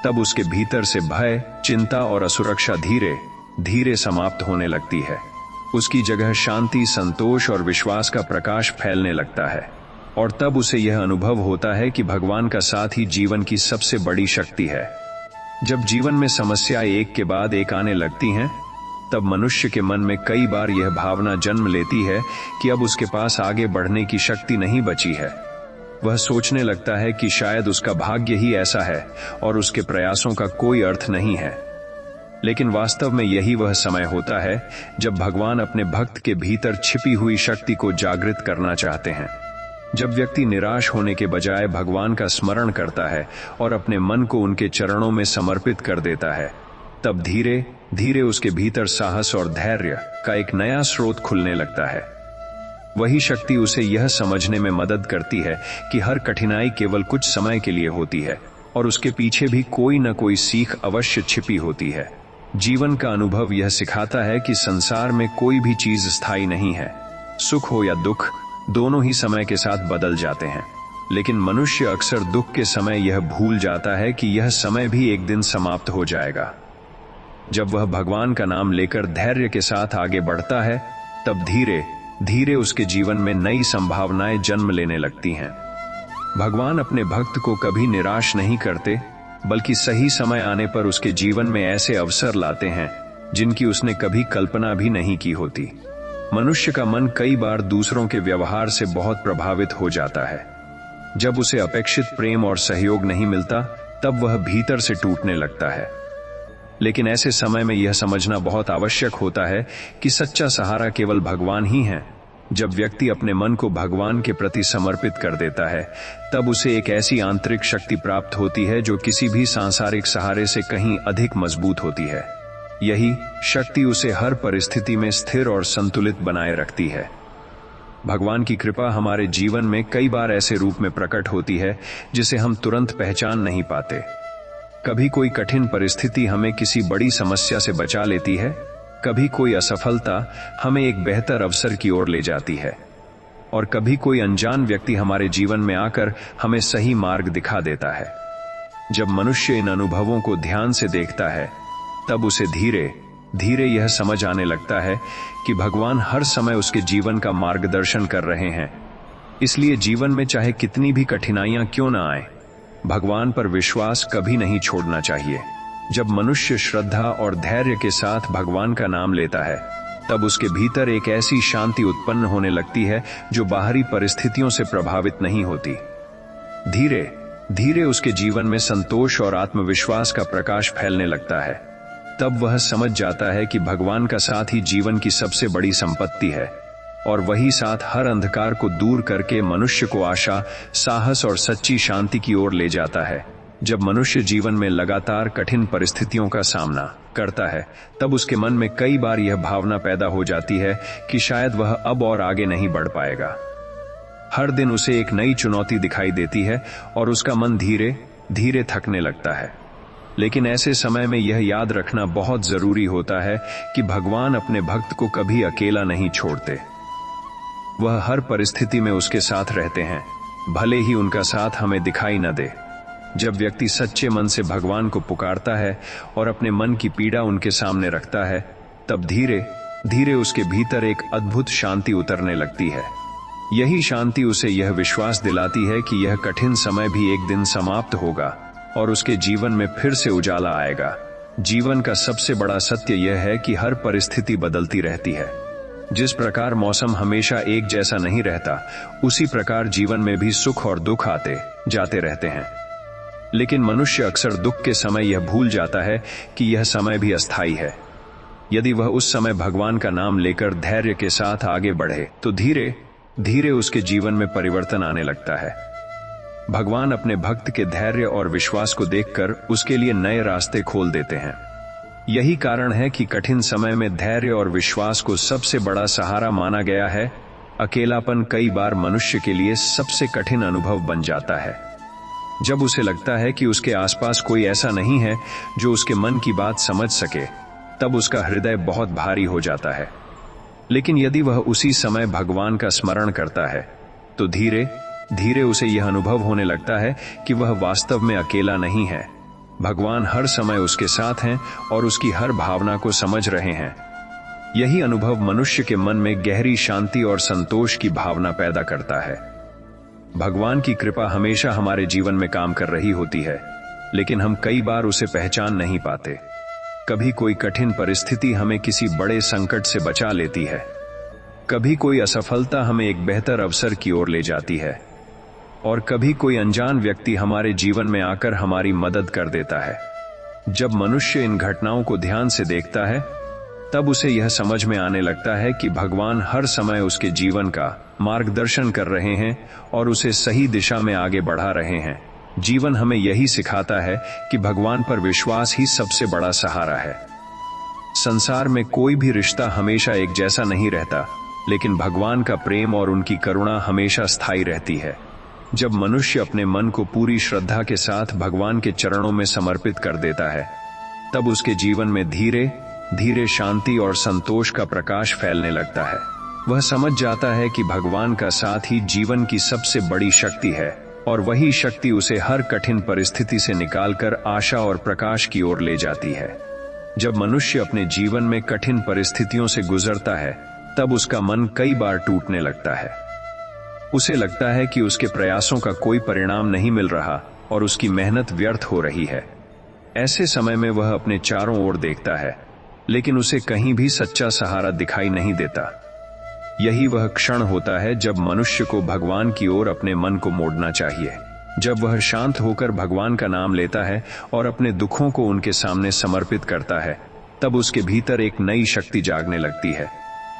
तब उसके भीतर से भय, चिंता और असुरक्षा धीरे धीरे समाप्त होने लगती है। उसकी जगह शांति, संतोष और विश्वास का प्रकाश फैलने लगता है और तब उसे यह अनुभव होता है कि भगवान का साथ ही जीवन की सबसे बड़ी शक्ति है। जब जीवन में समस्याएं एक के बाद एक आने लगती हैं, तब मनुष्य के मन में कई बार यह भावना जन्म लेती है कि अब उसके पास आगे बढ़ने की शक्ति नहीं बची है। वह सोचने लगता है कि शायद उसका भाग्य ही ऐसा है और उसके प्रयासों का कोई अर्थ नहीं है। लेकिन वास्तव में यही वह समय होता है जब भगवान अपने भक्त के भीतर छिपी हुई शक्ति को जागृत करना चाहते हैं। जब व्यक्ति निराश होने के बजाय भगवान का स्मरण करता है और अपने मन को उनके चरणों में समर्पित कर देता है, तब धीरे धीरे उसके भीतर साहस और धैर्य का एक नया स्रोत खुलने लगता है। वही शक्ति उसे यह समझने में मदद करती है कि हर कठिनाई केवल कुछ समय के लिए होती है और उसके पीछे भी कोई न कोई सीख अवश्य छिपी होती है। जीवन का अनुभव यह सिखाता है कि संसार में कोई भी चीज स्थायी नहीं है। सुख हो या दुख, दोनों ही समय के साथ बदल जाते हैं। लेकिन मनुष्य अक्सर दुख के समय यह भूल जाता है कि यह समय भी एक दिन समाप्त हो जाएगा। जब वह भगवान का नाम लेकर धैर्य के साथ आगे बढ़ता है, तब धीरे धीरे उसके जीवन में नई संभावनाएं जन्म लेने लगती हैं। भगवान अपने भक्त को कभी निराश नहीं करते, बल्कि सही समय आने पर उसके जीवन में ऐसे अवसर लाते हैं जिनकी उसने कभी कल्पना भी नहीं की होती। मनुष्य का मन कई बार दूसरों के व्यवहार से बहुत प्रभावित हो जाता है। जब उसे अपेक्षित प्रेम और सहयोग नहीं मिलता, तब वह भीतर से टूटने लगता है। लेकिन ऐसे समय में यह समझना बहुत आवश्यक होता है कि सच्चा सहारा केवल भगवान ही है। जब व्यक्ति अपने मन को भगवान के प्रति समर्पित कर देता है, तब उसे एक ऐसी आंतरिक शक्ति प्राप्त होती है जो किसी भी सांसारिक सहारे से कहीं अधिक मजबूत होती है। यही शक्ति उसे हर परिस्थिति में स्थिर और संतुलित बनाए रखती है। भगवान की कृपा हमारे जीवन में कई बार ऐसे रूप में प्रकट होती है जिसे हम तुरंत पहचान नहीं पाते। कभी कोई कठिन परिस्थिति हमें किसी बड़ी समस्या से बचा लेती है, कभी कोई असफलता हमें एक बेहतर अवसर की ओर ले जाती है, और कभी कोई अनजान व्यक्ति हमारे जीवन में आकर हमें सही मार्ग दिखा देता है। जब मनुष्य इन अनुभवों को ध्यान से देखता है, तब उसे धीरे धीरे यह समझ आने लगता है कि भगवान हर समय उसके जीवन का मार्गदर्शन कर रहे हैं। इसलिए जीवन में चाहे कितनी भी कठिनाइयां क्यों न आए, भगवान पर विश्वास कभी नहीं छोड़ना चाहिए। जब मनुष्य श्रद्धा और धैर्य के साथ भगवान का नाम लेता है, तब उसके भीतर एक ऐसी शांति उत्पन्न होने लगती है जो बाहरी परिस्थितियों से प्रभावित नहीं होती। धीरे धीरे उसके जीवन में संतोष और आत्मविश्वास का प्रकाश फैलने लगता है। तब वह समझ जाता है कि भगवान का साथ ही जीवन की सबसे बड़ी संपत्ति है, और वही साथ हर अंधकार को दूर करके मनुष्य को आशा, साहस और सच्ची शांति की ओर ले जाता है। जब मनुष्य जीवन में लगातार कठिन परिस्थितियों का सामना करता है, तब उसके मन में कई बार यह भावना पैदा हो जाती है कि शायद वह अब और आगे नहीं बढ़ पाएगा। हर दिन उसे एक नई चुनौती दिखाई देती है और उसका मन धीरे धीरे थकने लगता है। लेकिन ऐसे समय में यह याद रखना बहुत जरूरी होता है कि भगवान अपने भक्त को कभी अकेला नहीं छोड़ते। वह हर परिस्थिति में उसके साथ रहते हैं, भले ही उनका साथ हमें दिखाई न दे। जब व्यक्ति सच्चे मन से भगवान को पुकारता है और अपने मन की पीड़ा उनके सामने रखता है, तब धीरे धीरे उसके भीतर एक अद्भुत शांति उतरने लगती है। यही शांति उसे यह विश्वास दिलाती है कि यह कठिन समय भी एक दिन समाप्त होगा और उसके जीवन में फिर से उजाला आएगा। जीवन का सबसे बड़ा सत्य यह है कि हर परिस्थिति बदलती रहती है। जिस प्रकार मौसम हमेशा एक जैसा नहीं रहता, उसी प्रकार जीवन में भी सुख और दुख आते जाते रहते हैं। लेकिन मनुष्य अक्सर दुख के समय यह भूल जाता है कि यह समय भी अस्थायी है। यदि वह उस समय भगवान का नाम लेकर धैर्य के साथ आगे बढ़े, तो धीरे धीरे उसके जीवन में परिवर्तन आने लगता है। भगवान अपने भक्त के धैर्य और विश्वास को देखकर उसके लिए नए रास्ते खोल देते हैं। यही कारण है कि कठिन समय में धैर्य और विश्वास को सबसे बड़ा सहारा माना गया है। अकेलापन कई बार मनुष्य के लिए सबसे कठिन अनुभव बन जाता है। जब उसे लगता है कि उसके आसपास कोई ऐसा नहीं है जो उसके मन की बात समझ सके, तब उसका हृदय बहुत भारी हो जाता है। लेकिन यदि वह उसी समय भगवान का स्मरण करता है, तो धीरे धीरे उसे यह अनुभव होने लगता है कि वह वास्तव में अकेला नहीं है। भगवान हर समय उसके साथ हैं और उसकी हर भावना को समझ रहे हैं। यही अनुभव मनुष्य के मन में गहरी शांति और संतोष की भावना पैदा करता है। भगवान की कृपा हमेशा हमारे जीवन में काम कर रही होती है, लेकिन हम कई बार उसे पहचान नहीं पाते। कभी कोई कठिन परिस्थिति हमें किसी बड़े संकट से बचा लेती है, कभी कोई असफलता हमें एक बेहतर अवसर की ओर ले जाती है, और कभी कोई अनजान व्यक्ति हमारे जीवन में आकर हमारी मदद कर देता है। जब मनुष्य इन घटनाओं को ध्यान से देखता है, तब उसे यह समझ में आने लगता है कि भगवान हर समय उसके जीवन का मार्गदर्शन कर रहे हैं और उसे सही दिशा में आगे बढ़ा रहे हैं। जीवन हमें यही सिखाता है कि भगवान पर विश्वास ही सबसे बड़ा सहारा है। संसार में कोई भी रिश्ता हमेशा एक जैसा नहीं रहता, लेकिन भगवान का प्रेम और उनकी करुणा हमेशा स्थायी रहती है। जब मनुष्य अपने मन को पूरी श्रद्धा के साथ भगवान के चरणों में समर्पित कर देता है, तब उसके जीवन में धीरे धीरे शांति और संतोष का प्रकाश फैलने लगता है। वह समझ जाता है कि भगवान का साथ ही जीवन की सबसे बड़ी शक्ति है, और वही शक्ति उसे हर कठिन परिस्थिति से निकालकर आशा और प्रकाश की ओर ले जाती है। जब मनुष्य अपने जीवन में कठिन परिस्थितियों से गुजरता है, तब उसका मन कई बार टूटने लगता है। उसे लगता है कि उसके प्रयासों का कोई परिणाम नहीं मिल रहा और उसकी मेहनत व्यर्थ हो रही है। ऐसे समय में वह अपने चारों ओर देखता है, लेकिन उसे कहीं भी सच्चा सहारा दिखाई नहीं देता। यही वह क्षण होता है जब मनुष्य को भगवान की ओर अपने मन को मोड़ना चाहिए। जब वह शांत होकर भगवान का नाम लेता है और अपने दुखों को उनके सामने समर्पित करता है, तब उसके भीतर एक नई शक्ति जागने लगती है।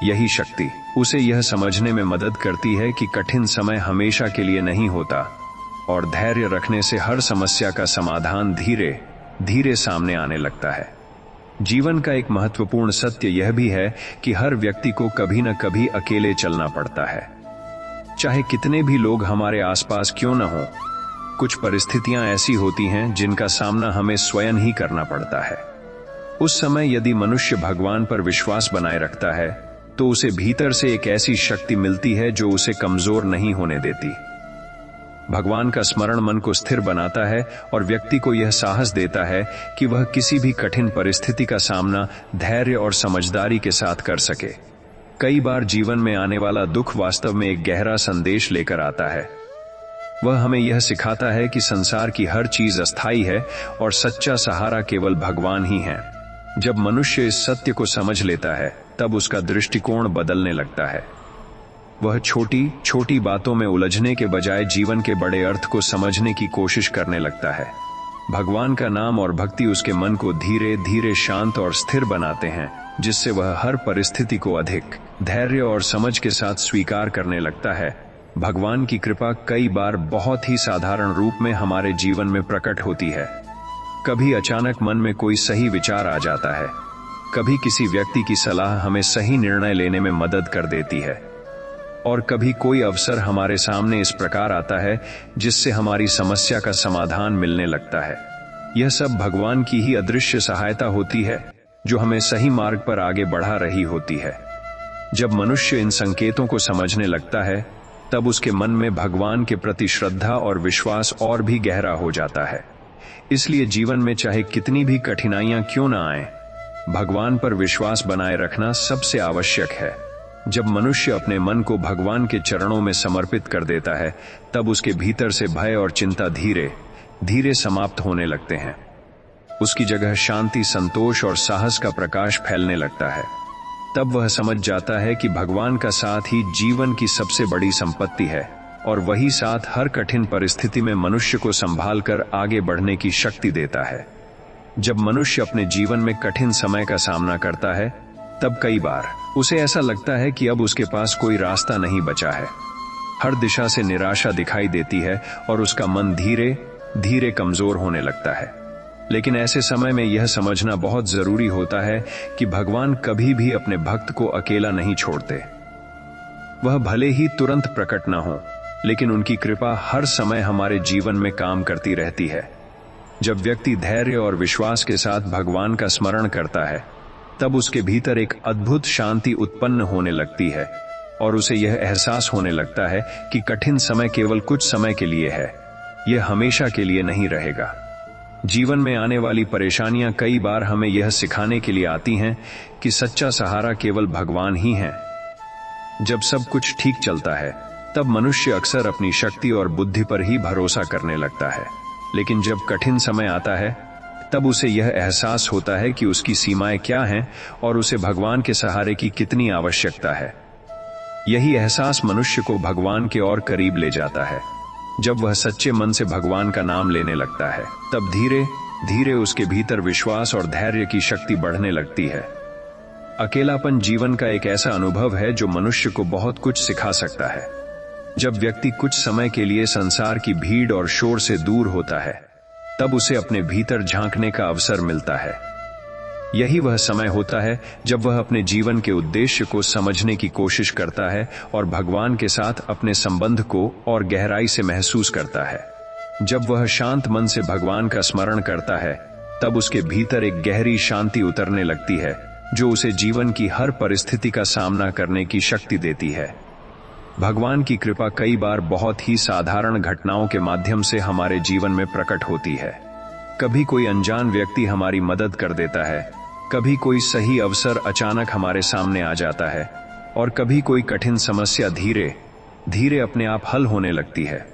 यही शक्ति उसे यह समझने में मदद करती है कि कठिन समय हमेशा के लिए नहीं होता और धैर्य रखने से हर समस्या का समाधान धीरे धीरे सामने आने लगता है। जीवन का एक महत्वपूर्ण सत्य यह भी है कि हर व्यक्ति को कभी न कभी अकेले चलना पड़ता है, चाहे कितने भी लोग हमारे आसपास क्यों न हों। कुछ परिस्थितियां ऐसी होती हैं जिनका सामना हमें स्वयं ही करना पड़ता है। उस समय यदि मनुष्य भगवान पर विश्वास बनाए रखता है तो उसे भीतर से एक ऐसी शक्ति मिलती है जो उसे कमजोर नहीं होने देती। भगवान का स्मरण मन को स्थिर बनाता है और व्यक्ति को यह साहस देता है कि वह किसी भी कठिन परिस्थिति का सामना धैर्य और समझदारी के साथ कर सके। कई बार जीवन में आने वाला दुख वास्तव में एक गहरा संदेश लेकर आता है। वह हमें यह सिखाता है कि संसार की हर चीज अस्थायी है और सच्चा सहारा केवल भगवान ही है। जब मनुष्य इस सत्य को समझ लेता है, तब उसका दृष्टिकोण बदलने लगता है। वह छोटी छोटी बातों में उलझने के बजाय जीवन के बड़े अर्थ को समझने की कोशिश करने लगता है। भगवान का नाम और भक्ति उसके मन को धीरे धीरे शांत और स्थिर बनाते हैं, जिससे वह हर परिस्थिति को अधिक धैर्य और समझ के साथ स्वीकार करने लगता है। भगवान की कृपा कई बार बहुत ही साधारण रूप में हमारे जीवन में प्रकट होती है। कभी अचानक मन में कोई सही विचार आ जाता है, कभी किसी व्यक्ति की सलाह हमें सही निर्णय लेने में मदद कर देती है, और कभी कोई अवसर हमारे सामने इस प्रकार आता है जिससे हमारी समस्या का समाधान मिलने लगता है। यह सब भगवान की ही अदृश्य सहायता होती है जो हमें सही मार्ग पर आगे बढ़ा रही होती है। जब मनुष्य इन संकेतों को समझने लगता है, तब उसके मन में भगवान के प्रति श्रद्धा और विश्वास और भी गहरा हो जाता है। इसलिए जीवन में चाहे कितनी भी कठिनाइयां क्यों न आए, भगवान पर विश्वास बनाए रखना सबसे आवश्यक है। जब मनुष्य अपने मन को भगवान के चरणों में समर्पित कर देता है, तब उसके भीतर से भय और चिंता धीरे धीरे समाप्त होने लगते हैं। उसकी जगह शांति, संतोष और साहस का प्रकाश फैलने लगता है। तब वह समझ जाता है कि भगवान का साथ ही जीवन की सबसे बड़ी संपत्ति है और वही साथ हर कठिन परिस्थिति में मनुष्य को संभाल कर आगे बढ़ने की शक्ति देता है। जब मनुष्य अपने जीवन में कठिन समय का सामना करता है, तब कई बार उसे ऐसा लगता है कि अब उसके पास कोई रास्ता नहीं बचा है। हर दिशा से निराशा दिखाई देती है और उसका मन धीरे धीरे कमजोर होने लगता है। लेकिन ऐसे समय में यह समझना बहुत जरूरी होता है कि भगवान कभी भी अपने भक्त को अकेला नहीं छोड़ते। वह भले ही तुरंत प्रकट न हो, लेकिन उनकी कृपा हर समय हमारे जीवन में काम करती रहती है। जब व्यक्ति धैर्य और विश्वास के साथ भगवान का स्मरण करता है, तब उसके भीतर एक अद्भुत शांति उत्पन्न होने लगती है और उसे यह एहसास होने लगता है कि कठिन समय केवल कुछ समय के लिए है, यह हमेशा के लिए नहीं रहेगा। जीवन में आने वाली परेशानियां कई बार हमें यह सिखाने के लिए आती हैं कि सच्चा सहारा केवल भगवान ही है। जब सब कुछ ठीक चलता है, तब मनुष्य अक्सर अपनी शक्ति और बुद्धि पर ही भरोसा करने लगता है, लेकिन जब कठिन समय आता है, तब उसे यह एहसास होता है कि उसकी सीमाएं क्या हैं और उसे भगवान के सहारे की कितनी आवश्यकता है। यही एहसास मनुष्य को भगवान के और करीब ले जाता है। जब वह सच्चे मन से भगवान का नाम लेने लगता है, तब धीरे धीरे उसके भीतर विश्वास और धैर्य की शक्ति बढ़ने लगती है। अकेलापन जीवन का एक ऐसा अनुभव है जो मनुष्य को बहुत कुछ सिखा सकता है। जब व्यक्ति कुछ समय के लिए संसार की भीड़ और शोर से दूर होता है, तब उसे अपने भीतर झांकने का अवसर मिलता है। यही वह समय होता है जब वह अपने जीवन के उद्देश्य को समझने की कोशिश करता है और भगवान के साथ अपने संबंध को और गहराई से महसूस करता है। जब वह शांत मन से भगवान का स्मरण करता है, तब उसके भीतर एक गहरी शांति उतरने लगती है जो उसे जीवन की हर परिस्थिति का सामना करने की शक्ति देती है। भगवान की कृपा कई बार बहुत ही साधारण घटनाओं के माध्यम से हमारे जीवन में प्रकट होती है। कभी कोई अनजान व्यक्ति हमारी मदद कर देता है, कभी कोई सही अवसर अचानक हमारे सामने आ जाता है, और कभी कोई कठिन समस्या धीरे धीरे अपने आप हल होने लगती है।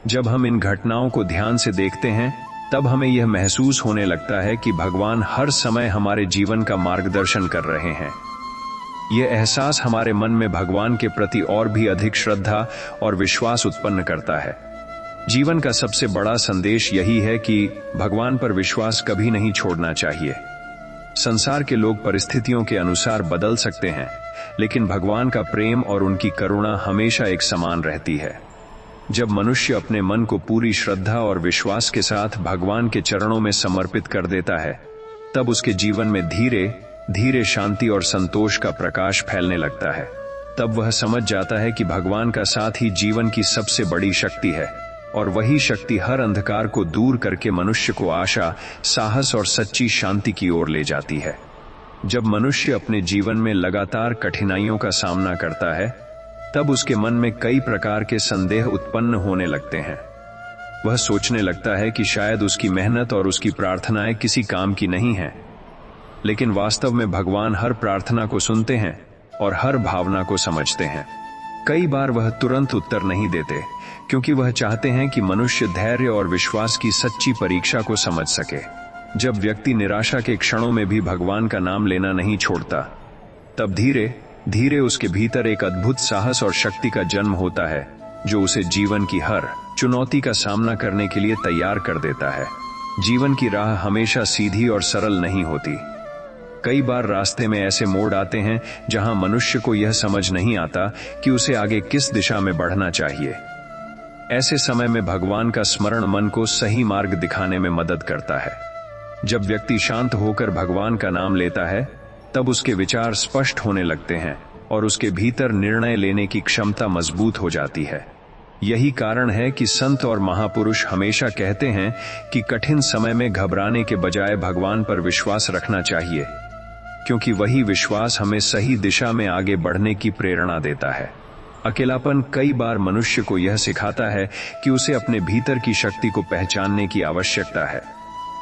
जब हम इन घटनाओं को ध्यान से देखते हैं, तब हमें यह महसूस होने लगता है कि भगवान हर समय हमारे जीवन का मार्गदर्शन कर रहे हैं। यह एहसास हमारे मन में भगवान के प्रति और भी अधिक श्रद्धा और विश्वास उत्पन्न करता है। जीवन का सबसे बड़ा संदेश यही है कि भगवान पर विश्वास कभी नहीं छोड़ना चाहिए। संसार के लोग परिस्थितियों के अनुसार बदल सकते हैं, लेकिन भगवान का प्रेम और उनकी करुणा हमेशा एक समान रहती है। जब मनुष्य अपने मन को पूरी श्रद्धा और विश्वास के साथ भगवान के चरणों में समर्पित कर देता है, तब उसके जीवन में धीरे धीरे शांति और संतोष का प्रकाश फैलने लगता है। तब वह समझ जाता है कि भगवान का साथ ही जीवन की सबसे बड़ी शक्ति है, और वही शक्ति हर अंधकार को दूर करके मनुष्य को आशा, साहस और सच्ची शांति की ओर ले जाती है। जब मनुष्य अपने जीवन में लगातार कठिनाइयों का सामना करता है, तब उसके मन में कई प्रकार के संदेह उत्पन्न होने लगते हैं। वह सोचने लगता है कि शायद उसकी मेहनत और उसकी प्रार्थनाएं किसी काम की नहीं हैं। लेकिन वास्तव में भगवान हर प्रार्थना को सुनते हैं और हर भावना को समझते हैं। कई बार वह तुरंत उत्तर नहीं देते, क्योंकि वह चाहते हैं कि मनुष्य धैर्य और विश्वास की सच्ची परीक्षा को समझ सके। जब व्यक्ति निराशा के क्षणों में भी भगवान का नाम लेना नहीं छोड़ता, तब धीरे धीरे उसके भीतर एक अद्भुत साहस और शक्ति का जन्म होता है, जो उसे जीवन की हर चुनौती का सामना करने के लिए तैयार कर देता है। जीवन की राह हमेशा सीधी और सरल नहीं होती। कई बार रास्ते में ऐसे मोड़ आते हैं जहां मनुष्य को यह समझ नहीं आता कि उसे आगे किस दिशा में बढ़ना चाहिए। ऐसे समय में भगवान का स्मरण मन को सही मार्ग दिखाने में मदद करता है। जब व्यक्ति शांत होकर भगवान का नाम लेता है, तब उसके विचार स्पष्ट होने लगते हैं और उसके भीतर निर्णय लेने की क्षमता मजबूत हो जाती है। यही कारण है कि संत और महापुरुष हमेशा कहते हैं कि कठिन समय में घबराने के बजाय भगवान पर विश्वास रखना चाहिए, क्योंकि वही विश्वास हमें सही दिशा में आगे बढ़ने की प्रेरणा देता है। अकेलापन कई बार मनुष्य को यह सिखाता है कि उसे अपने भीतर की शक्ति को पहचानने की आवश्यकता है।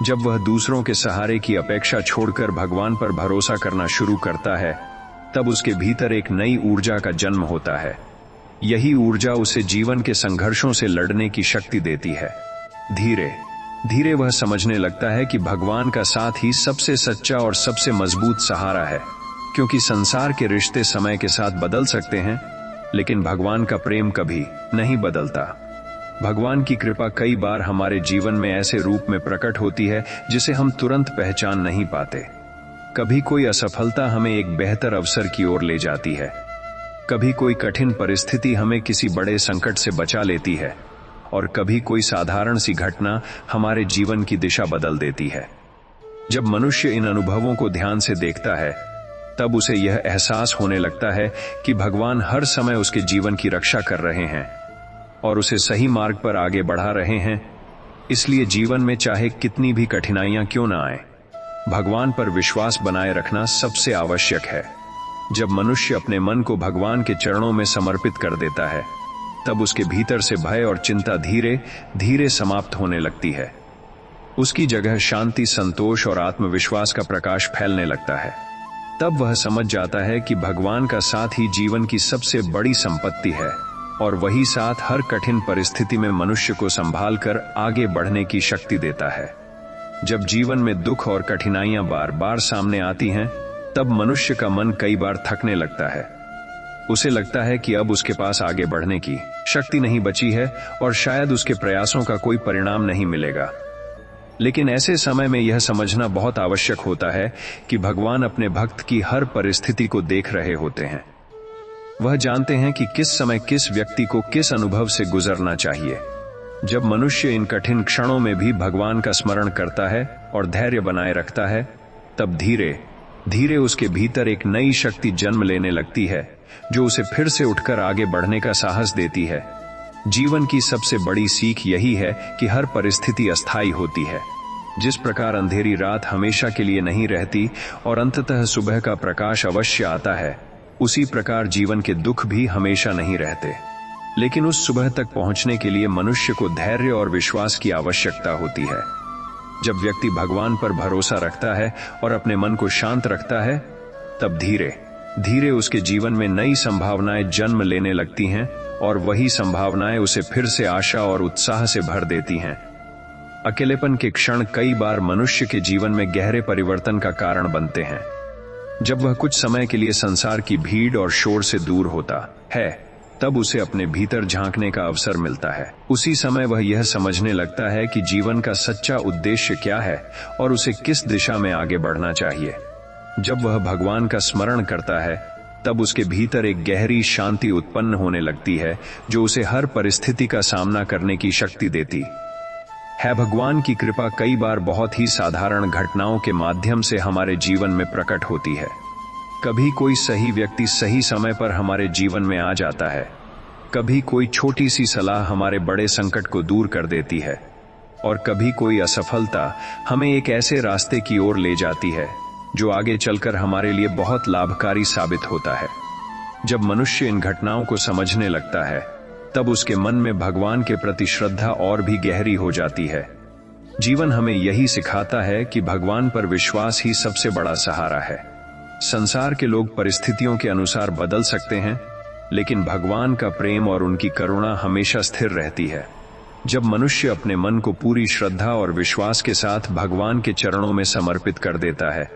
जब वह दूसरों के सहारे की अपेक्षा छोड़कर भगवान पर भरोसा करना शुरू करता है, तब उसके भीतर एक नई ऊर्जा का जन्म होता है। यही ऊर्जा उसे जीवन के संघर्षों से लड़ने की शक्ति देती है। धीरे धीरे वह समझने लगता है कि भगवान का साथ ही सबसे सच्चा और सबसे मजबूत सहारा है, क्योंकि संसार के रिश्ते समय के साथ बदल सकते हैं, लेकिन भगवान का प्रेम कभी नहीं बदलता। भगवान की कृपा कई बार हमारे जीवन में ऐसे रूप में प्रकट होती है जिसे हम तुरंत पहचान नहीं पाते। कभी कोई असफलता हमें एक बेहतर अवसर की ओर ले जाती है, कभी कोई कठिन परिस्थिति हमें किसी बड़े संकट से बचा लेती है, और कभी कोई साधारण सी घटना हमारे जीवन की दिशा बदल देती है। जब मनुष्य इन अनुभवों को ध्यान से देखता है, तब उसे यह एहसास होने लगता है कि भगवान हर समय उसके जीवन की रक्षा कर रहे हैं और उसे सही मार्ग पर आगे बढ़ा रहे हैं। इसलिए जीवन में चाहे कितनी भी कठिनाइयां क्यों ना आए, भगवान पर विश्वास बनाए रखना सबसे आवश्यक है। जब मनुष्य अपने मन को भगवान के चरणों में समर्पित कर देता है, तब उसके भीतर से भय और चिंता धीरे धीरे समाप्त होने लगती है। उसकी जगह शांति, संतोष और आत्मविश्वास का प्रकाश फैलने लगता है। तब वह समझ जाता है कि भगवान का साथ ही जीवन की सबसे बड़ी संपत्ति है, और वही साथ हर कठिन परिस्थिति में मनुष्य को संभाल कर आगे बढ़ने की शक्ति देता है। जब जीवन में दुख और कठिनाइयां बार बार सामने आती हैं, तब मनुष्य का मन कई बार थकने लगता है। उसे लगता है कि अब उसके पास आगे बढ़ने की शक्ति नहीं बची है और शायद उसके प्रयासों का कोई परिणाम नहीं मिलेगा। लेकिन ऐसे समय में यह समझना बहुत आवश्यक होता है कि भगवान अपने भक्त की हर परिस्थिति को देख रहे होते हैं। वह जानते हैं कि किस समय किस व्यक्ति को किस अनुभव से गुजरना चाहिए। जब मनुष्य इन कठिन क्षणों में भी भगवान का स्मरण करता है और धैर्य बनाए रखता है, तब धीरे धीरे उसके भीतर एक नई शक्ति जन्म लेने लगती है, जो उसे फिर से उठकर आगे बढ़ने का साहस देती है। जीवन की सबसे बड़ी सीख यही है कि हर परिस्थिति अस्थायी होती है। जिस प्रकार अंधेरी रात हमेशा के लिए नहीं रहती और अंततः सुबह का प्रकाश अवश्य आता है, उसी प्रकार जीवन के दुख भी हमेशा नहीं रहते। लेकिन उस सुबह तक पहुंचने के लिए मनुष्य को धैर्य और विश्वास की आवश्यकता होती है। जब व्यक्ति भगवान पर भरोसा रखता है और अपने मन को शांत रखता है, तब धीरे धीरे उसके जीवन में नई संभावनाएं जन्म लेने लगती हैं और वही संभावनाएं उसे फिर से आशा और उत्साह से भर देती हैं। अकेलेपन के क्षण कई बार मनुष्य के जीवन में गहरे परिवर्तन का कारण बनते हैं। जब वह कुछ समय के लिए संसार की भीड़ और शोर से दूर होता है, तब उसे अपने भीतर झांकने का अवसर मिलता है। उसी समय वह यह समझने लगता है कि जीवन का सच्चा उद्देश्य क्या है और उसे किस दिशा में आगे बढ़ना चाहिए। जब वह भगवान का स्मरण करता है, तब उसके भीतर एक गहरी शांति उत्पन्न होने लगती है जो उसे हर परिस्थिति का सामना करने की शक्ति देती है। भगवान की कृपा कई बार बहुत ही साधारण घटनाओं के माध्यम से हमारे जीवन में प्रकट होती है। कभी कोई सही व्यक्ति सही समय पर हमारे जीवन में आ जाता है, कभी कोई छोटी सी सलाह हमारे बड़े संकट को दूर कर देती है, और कभी कोई असफलता हमें एक ऐसे रास्ते की ओर ले जाती है जो आगे चलकर हमारे लिए बहुत लाभकारी साबित होता है। जब मनुष्य इन घटनाओं को समझने लगता है, तब उसके मन में भगवान के प्रति श्रद्धा और भी गहरी हो जाती है। जीवन हमें यही सिखाता है कि भगवान पर विश्वास ही सबसे बड़ा सहारा है। संसार के लोग परिस्थितियों के अनुसार बदल सकते हैं, लेकिन भगवान का प्रेम और उनकी करुणा हमेशा स्थिर रहती है। जब मनुष्य अपने मन को पूरी श्रद्धा और विश्वास के साथ भगवान के चरणों में समर्पित कर देता है,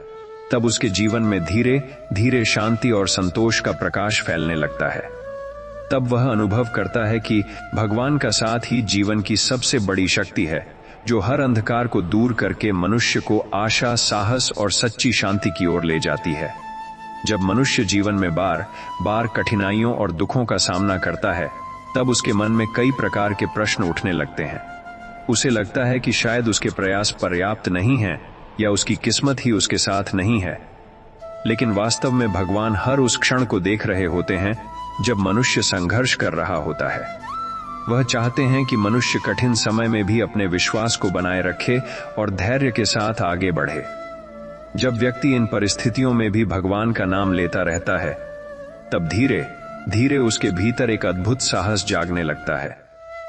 तब उसके जीवन में धीरे धीरे शांति और संतोष का प्रकाश फैलने लगता है। तब वह अनुभव करता है कि भगवान का साथ ही जीवन की सबसे बड़ी शक्ति है, जो हर अंधकार को दूर करके मनुष्य को आशा, साहस और सच्ची शांति की ओर ले जाती है। जब मनुष्य जीवन में बार बार कठिनाइयों और दुखों का सामना करता है, तब उसके मन में कई प्रकार के प्रश्न उठने लगते हैं। उसे लगता है कि शायद उसके प्रयास पर्याप्त नहीं हैं या उसकी किस्मत ही उसके साथ नहीं है। लेकिन वास्तव में भगवान हर उस क्षण को देख रहे होते हैं जब मनुष्य संघर्ष कर रहा होता है। वह चाहते हैं कि मनुष्य कठिन समय में भी अपने विश्वास को बनाए रखे और धैर्य के साथ आगे बढ़े। जब व्यक्ति इन परिस्थितियों में भी भगवान का नाम लेता रहता है, तब धीरे धीरे उसके भीतर एक अद्भुत साहस जागने लगता है।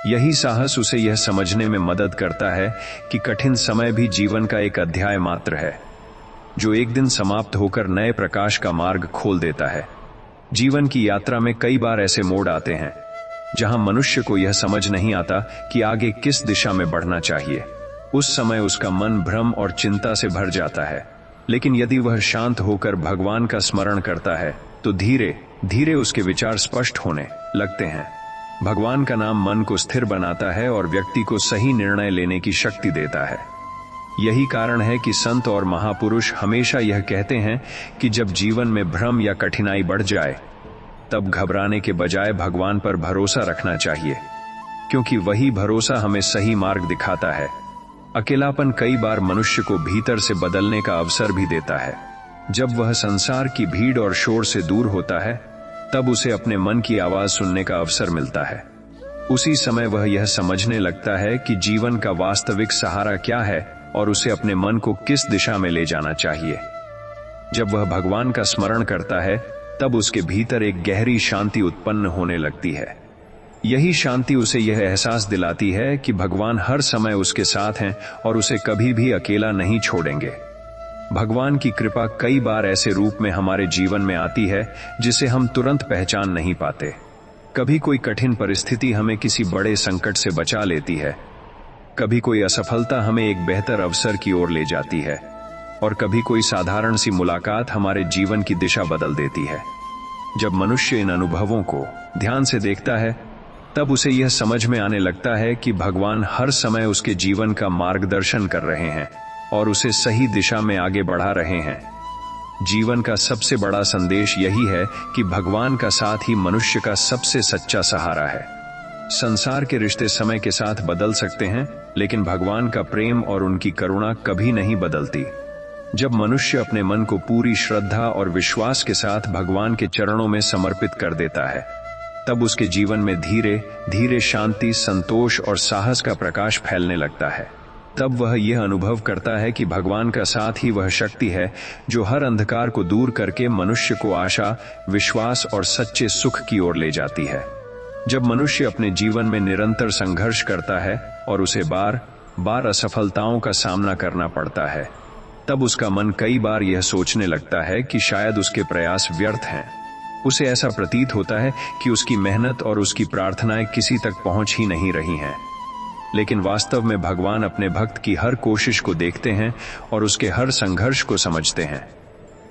यही साहस उसे यह समझने में मदद करता है कि कठिन समय भी जीवन का एक अध्याय मात्र है, जो एक दिन समाप्त होकर नए प्रकाश का मार्ग खोल देता है। जीवन की यात्रा में कई बार ऐसे मोड़ आते हैं जहां मनुष्य को यह समझ नहीं आता कि आगे किस दिशा में बढ़ना चाहिए। उस समय उसका मन भ्रम और चिंता से भर जाता है, लेकिन यदि वह शांत होकर भगवान का स्मरण करता है, तो धीरे धीरे उसके विचार स्पष्ट होने लगते हैं। भगवान का नाम मन को स्थिर बनाता है और व्यक्ति को सही निर्णय लेने की शक्ति देता है। यही कारण है कि संत और महापुरुष हमेशा यह कहते हैं कि जब जीवन में भ्रम या कठिनाई बढ़ जाए, तब घबराने के बजाय भगवान पर भरोसा रखना चाहिए, क्योंकि वही भरोसा हमें सही मार्ग दिखाता है। अकेलापन कई बार मनुष्य को भीतर से बदलने का अवसर भी देता है। जब वह संसार की भीड़ और शोर से दूर होता है, तब उसे अपने मन की आवाज सुनने का अवसर मिलता है। उसी समय वह यह समझने लगता है कि जीवन का वास्तविक सहारा क्या है और उसे अपने मन को किस दिशा में ले जाना चाहिए। जब वह भगवान का स्मरण करता है, तब उसके भीतर एक गहरी शांति उत्पन्न होने लगती है। यही शांति उसे यह एहसास दिलाती है कि भगवान हर समय उसके साथ हैं और उसे कभी भी अकेला नहीं छोड़ेंगे। भगवान की कृपा कई बार ऐसे रूप में हमारे जीवन में आती है जिसे हम तुरंत पहचान नहीं पाते। कभी कोई कठिन परिस्थिति हमें किसी बड़े संकट से बचा लेती है, कभी कोई असफलता हमें एक बेहतर अवसर की ओर ले जाती है, और कभी कोई साधारण सी मुलाकात हमारे जीवन की दिशा बदल देती है। जब मनुष्य इन अनुभवों को ध्यान से देखता है, तब उसे यह समझ में आने लगता है कि भगवान हर समय उसके जीवन का मार्गदर्शन कर रहे हैं और उसे सही दिशा में आगे बढ़ा रहे हैं। जीवन का सबसे बड़ा संदेश यही है कि भगवान का साथ ही मनुष्य का सबसे सच्चा सहारा है। संसार के रिश्ते समय के साथ बदल सकते हैं, लेकिन भगवान का प्रेम और उनकी करुणा कभी नहीं बदलती। जब मनुष्य अपने मन को पूरी श्रद्धा और विश्वास के साथ भगवान के चरणों में समर्पित कर देता है, तब उसके जीवन में धीरे धीरे शांति, संतोष और साहस का प्रकाश फैलने लगता है। तब वह यह अनुभव करता है कि भगवान का साथ ही वह शक्ति है जो हर अंधकार को दूर करके मनुष्य को आशा, विश्वास और सच्चे सुख की ओर ले जाती है। जब मनुष्य अपने जीवन में निरंतर संघर्ष करता है और उसे बार बार असफलताओं का सामना करना पड़ता है, तब उसका मन कई बार यह सोचने लगता है कि शायद उसके प्रयास व्यर्थ हैं। उसे ऐसा प्रतीत होता है कि उसकी मेहनत और उसकी प्रार्थनाएं किसी तक पहुंच ही नहीं रही हैं। लेकिन वास्तव में भगवान अपने भक्त की हर कोशिश को देखते हैं और उसके हर संघर्ष को समझते हैं।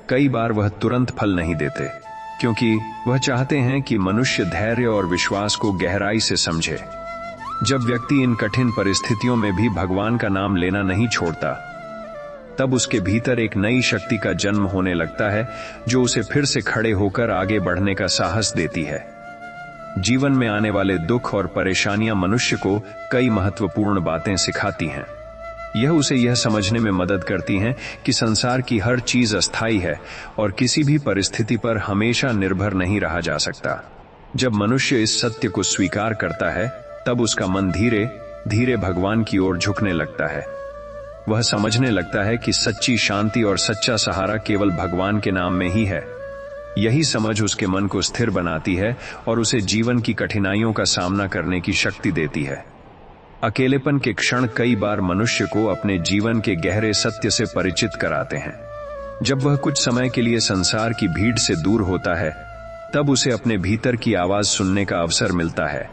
कई बार वह तुरंत फल नहीं देते, क्योंकि वह चाहते हैं कि मनुष्य धैर्य और विश्वास को गहराई से समझे। जब व्यक्ति इन कठिन परिस्थितियों में भी भगवान का नाम लेना नहीं छोड़ता, तब उसके भीतर एक नई शक्ति का जन्म होने लगता है, जो उसे फिर से खड़े होकर आगे बढ़ने का साहस देती है। जीवन में आने वाले दुख और परेशानियां मनुष्य को कई महत्वपूर्ण बातें सिखाती हैं। यह उसे यह समझने में मदद करती हैं कि संसार की हर चीज अस्थायी है और किसी भी परिस्थिति पर हमेशा निर्भर नहीं रहा जा सकता। जब मनुष्य इस सत्य को स्वीकार करता है, तब उसका मन धीरे धीरे भगवान की ओर झुकने लगता है। वह समझने लगता है कि सच्ची शांति और सच्चा सहारा केवल भगवान के नाम में ही है। यही समझ उसके मन को स्थिर बनाती है और उसे जीवन की कठिनाइयों का सामना करने की शक्ति देती है। अकेलेपन के क्षण कई बार मनुष्य को अपने जीवन के गहरे सत्य से परिचित कराते हैं। जब वह कुछ समय के लिए संसार की भीड़ से दूर होता है, तब उसे अपने भीतर की आवाज सुनने का अवसर मिलता है।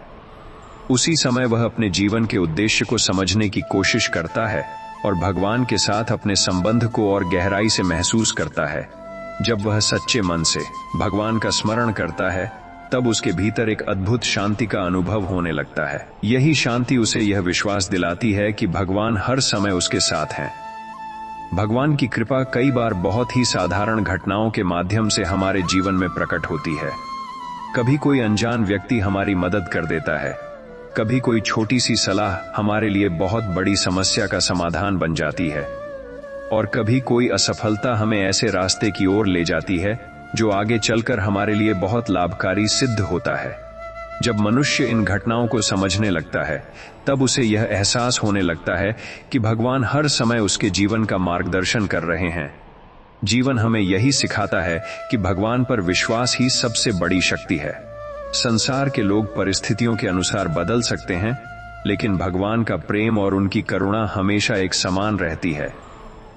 उसी समय वह अपने जीवन के उद्देश्य को समझने की कोशिश करता है और भगवान के साथ अपने संबंध को और गहराई से महसूस करता है। जब वह सच्चे मन से भगवान का स्मरण करता है, तब उसके भीतर एक अद्भुत शांति का अनुभव होने लगता है। यही शांति उसे यह विश्वास दिलाती है कि भगवान हर समय उसके साथ हैं। भगवान की कृपा कई बार बहुत ही साधारण घटनाओं के माध्यम से हमारे जीवन में प्रकट होती है। कभी कोई अनजान व्यक्ति हमारी मदद कर देता है, कभी कोई छोटी सी सलाह हमारे लिए बहुत बड़ी समस्या का समाधान बन जाती है, और कभी कोई असफलता हमें ऐसे रास्ते की ओर ले जाती है जो आगे चलकर हमारे लिए बहुत लाभकारी सिद्ध होता है। जब मनुष्य इन घटनाओं को समझने लगता है, तब उसे यह एहसास होने लगता है कि भगवान हर समय उसके जीवन का मार्गदर्शन कर रहे हैं। जीवन हमें यही सिखाता है कि भगवान पर विश्वास ही सबसे बड़ी शक्ति है। संसार के लोग परिस्थितियों के अनुसार बदल सकते हैं, लेकिन भगवान का प्रेम और उनकी करुणा हमेशा एक समान रहती है।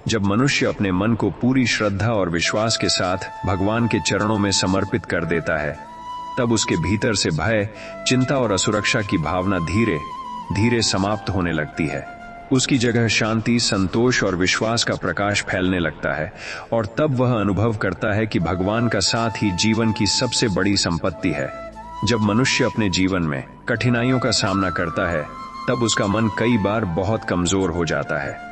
जब मनुष्य अपने मन को पूरी श्रद्धा और विश्वास के साथ भगवान के चरणों में समर्पित कर देता है, तब उसके भीतर से भय, चिंता और असुरक्षा की भावना धीरे धीरे समाप्त होने लगती है। उसकी जगह शांति, संतोष और विश्वास का प्रकाश फैलने लगता है, और तब वह अनुभव करता है कि भगवान का साथ ही जीवन की सबसे बड़ी संपत्ति है। जब मनुष्य अपने जीवन में कठिनाइयों का सामना करता है, तब उसका मन कई बार बहुत कमजोर हो जाता है।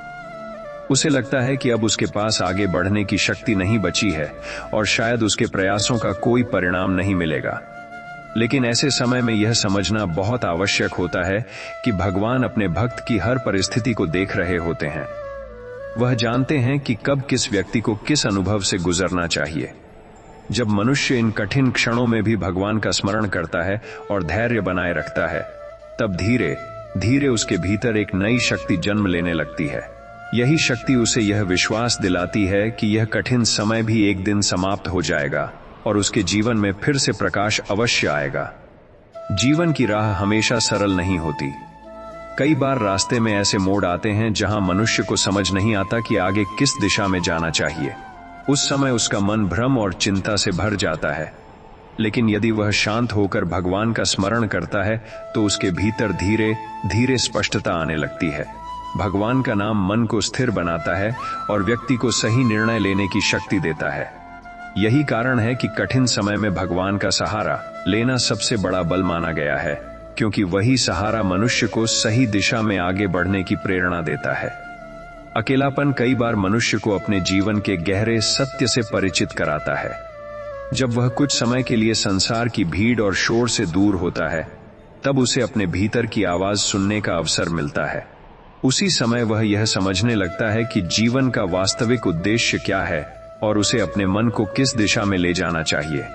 उसे लगता है कि अब उसके पास आगे बढ़ने की शक्ति नहीं बची है और शायद उसके प्रयासों का कोई परिणाम नहीं मिलेगा। लेकिन ऐसे समय में यह समझना बहुत आवश्यक होता है कि भगवान अपने भक्त की हर परिस्थिति को देख रहे होते हैं। वह जानते हैं कि कब किस व्यक्ति को किस अनुभव से गुजरना चाहिए। जब मनुष्य इन कठिन क्षणों में भी भगवान का स्मरण करता है और धैर्य बनाए रखता है, तब धीरे धीरे उसके भीतर एक नई शक्ति जन्म लेने लगती है। यही शक्ति उसे यह विश्वास दिलाती है कि यह कठिन समय भी एक दिन समाप्त हो जाएगा और उसके जीवन में फिर से प्रकाश अवश्य आएगा। जीवन की राह हमेशा सरल नहीं होती। कई बार रास्ते में ऐसे मोड़ आते हैं जहां मनुष्य को समझ नहीं आता कि आगे किस दिशा में जाना चाहिए। उस समय उसका मन भ्रम और चिंता से भर जाता है। लेकिन यदि वह शांत होकर भगवान का स्मरण करता है, तो उसके भीतर धीरे धीरे स्पष्टता आने लगती है। भगवान का नाम मन को स्थिर बनाता है और व्यक्ति को सही निर्णय लेने की शक्ति देता है। यही कारण है कि कठिन समय में भगवान का सहारा लेना सबसे बड़ा बल माना गया है, क्योंकि वही सहारा मनुष्य को सही दिशा में आगे बढ़ने की प्रेरणा देता है। अकेलापन कई बार मनुष्य को अपने जीवन के गहरे सत्य से परिचित कराता है। जब वह कुछ समय के लिए संसार की भीड़ और शोर से दूर होता है, तब उसे अपने भीतर की आवाज सुनने का अवसर मिलता है। उसी समय वह यह समझने लगता है कि जीवन का वास्तविक उद्देश्य क्या है और उसे अपने मन को किस दिशा में ले जाना चाहिए।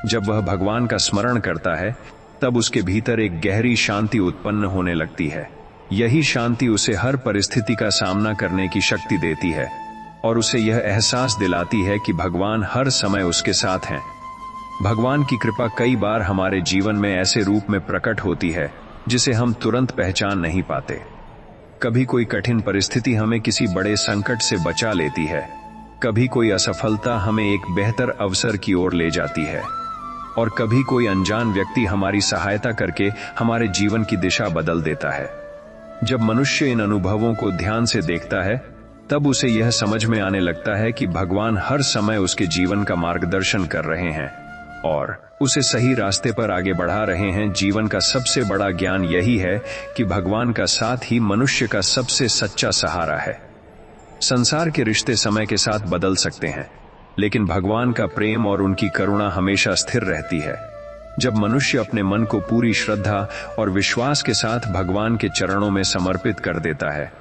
जब वह भगवान का स्मरण करता है, तब उसके भीतर एक गहरी शांति उत्पन्न होने लगती है। यही शांति उसे हर परिस्थिति का सामना करने की शक्ति देती है और उसे यह एहसास दिलाती है कि भगवान हर समय उसके साथ हैं। भगवान की कृपा कई बार हमारे जीवन में ऐसे रूप में प्रकट होती है जिसे हम तुरंत पहचान नहीं पाते। कभी कोई कठिन परिस्थिति हमें किसी बड़े संकट से बचा लेती है, कभी कोई असफलता हमें एक बेहतर अवसर की ओर ले जाती है, और कभी कोई अनजान व्यक्ति हमारी सहायता करके हमारे जीवन की दिशा बदल देता है। जब मनुष्य इन अनुभवों को ध्यान से देखता है, तब उसे यह समझ में आने लगता है कि भगवान हर समय उसके जीवन का मार्गदर्शन कर रहे हैं और उसे सही रास्ते पर आगे बढ़ा रहे हैं। जीवन का सबसे बड़ा ज्ञान यही है कि भगवान का साथ ही मनुष्य का सबसे सच्चा सहारा है। संसार के रिश्ते समय के साथ बदल सकते हैं, लेकिन भगवान का प्रेम और उनकी करुणा हमेशा स्थिर रहती है। जब मनुष्य अपने मन को पूरी श्रद्धा और विश्वास के साथ भगवान के चरणों में समर्पित कर देता है,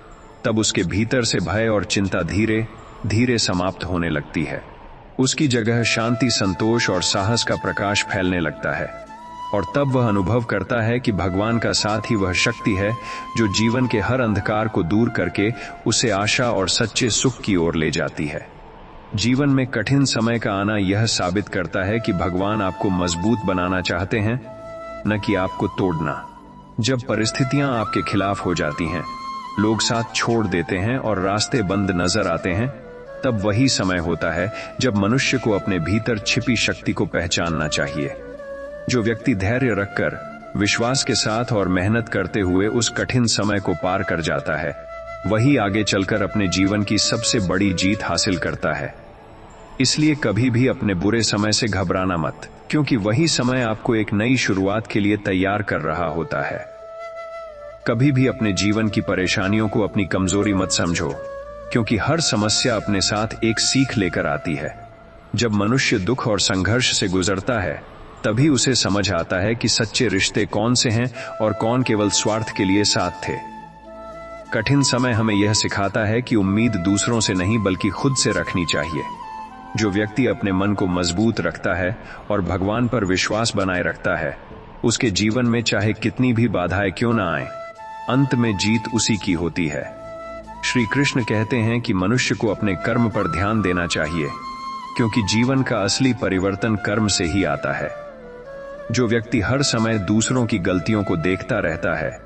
तब उसके भीतर से भय और चिंता धीरे धीरे समाप्त होने लगती है। उसकी जगह शांति, संतोष और साहस का प्रकाश फैलने लगता है, और तब वह अनुभव करता है कि भगवान का साथ ही वह शक्ति है जो जीवन के हर अंधकार को दूर करके उसे आशा और सच्चे सुख की ओर ले जाती है। जीवन में कठिन समय का आना यह साबित करता है कि भगवान आपको मजबूत बनाना चाहते हैं, न कि आपको तोड़ना। जब परिस्थितियां आपके खिलाफ हो जाती हैं, लोग साथ छोड़ देते हैं और रास्ते बंद नजर आते हैं, तब वही समय होता है जब मनुष्य को अपने भीतर छिपी शक्ति को पहचानना चाहिए। जो व्यक्ति धैर्य रखकर, विश्वास के साथ और मेहनत करते हुए उस कठिन समय को पार कर जाता है, वही आगे चलकर अपने जीवन की सबसे बड़ी जीत हासिल करता है। इसलिए कभी भी अपने बुरे समय से घबराना मत, क्योंकि वही समय आपको एक नई शुरुआत के लिए तैयार कर रहा होता है। कभी भी अपने जीवन की परेशानियों को अपनी कमजोरी मत समझो, क्योंकि हर समस्या अपने साथ एक सीख लेकर आती है। जब मनुष्य दुख और संघर्ष से गुजरता है, तभी उसे समझ आता है कि सच्चे रिश्ते कौन से हैं और कौन केवल स्वार्थ के लिए साथ थे। कठिन समय हमें यह सिखाता है कि उम्मीद दूसरों से नहीं बल्कि खुद से रखनी चाहिए। जो व्यक्ति अपने मन को मजबूत रखता है और भगवान पर विश्वास बनाए रखता है, उसके जीवन में चाहे कितनी भी बाधाएं क्यों ना आए, अंत में जीत उसी की होती है। श्री कृष्ण कहते हैं कि मनुष्य को अपने कर्म पर ध्यान देना चाहिए, क्योंकि जीवन का असली परिवर्तन कर्म से ही आता है। जो व्यक्ति हर समय दूसरों की गलतियों को देखता रहता है,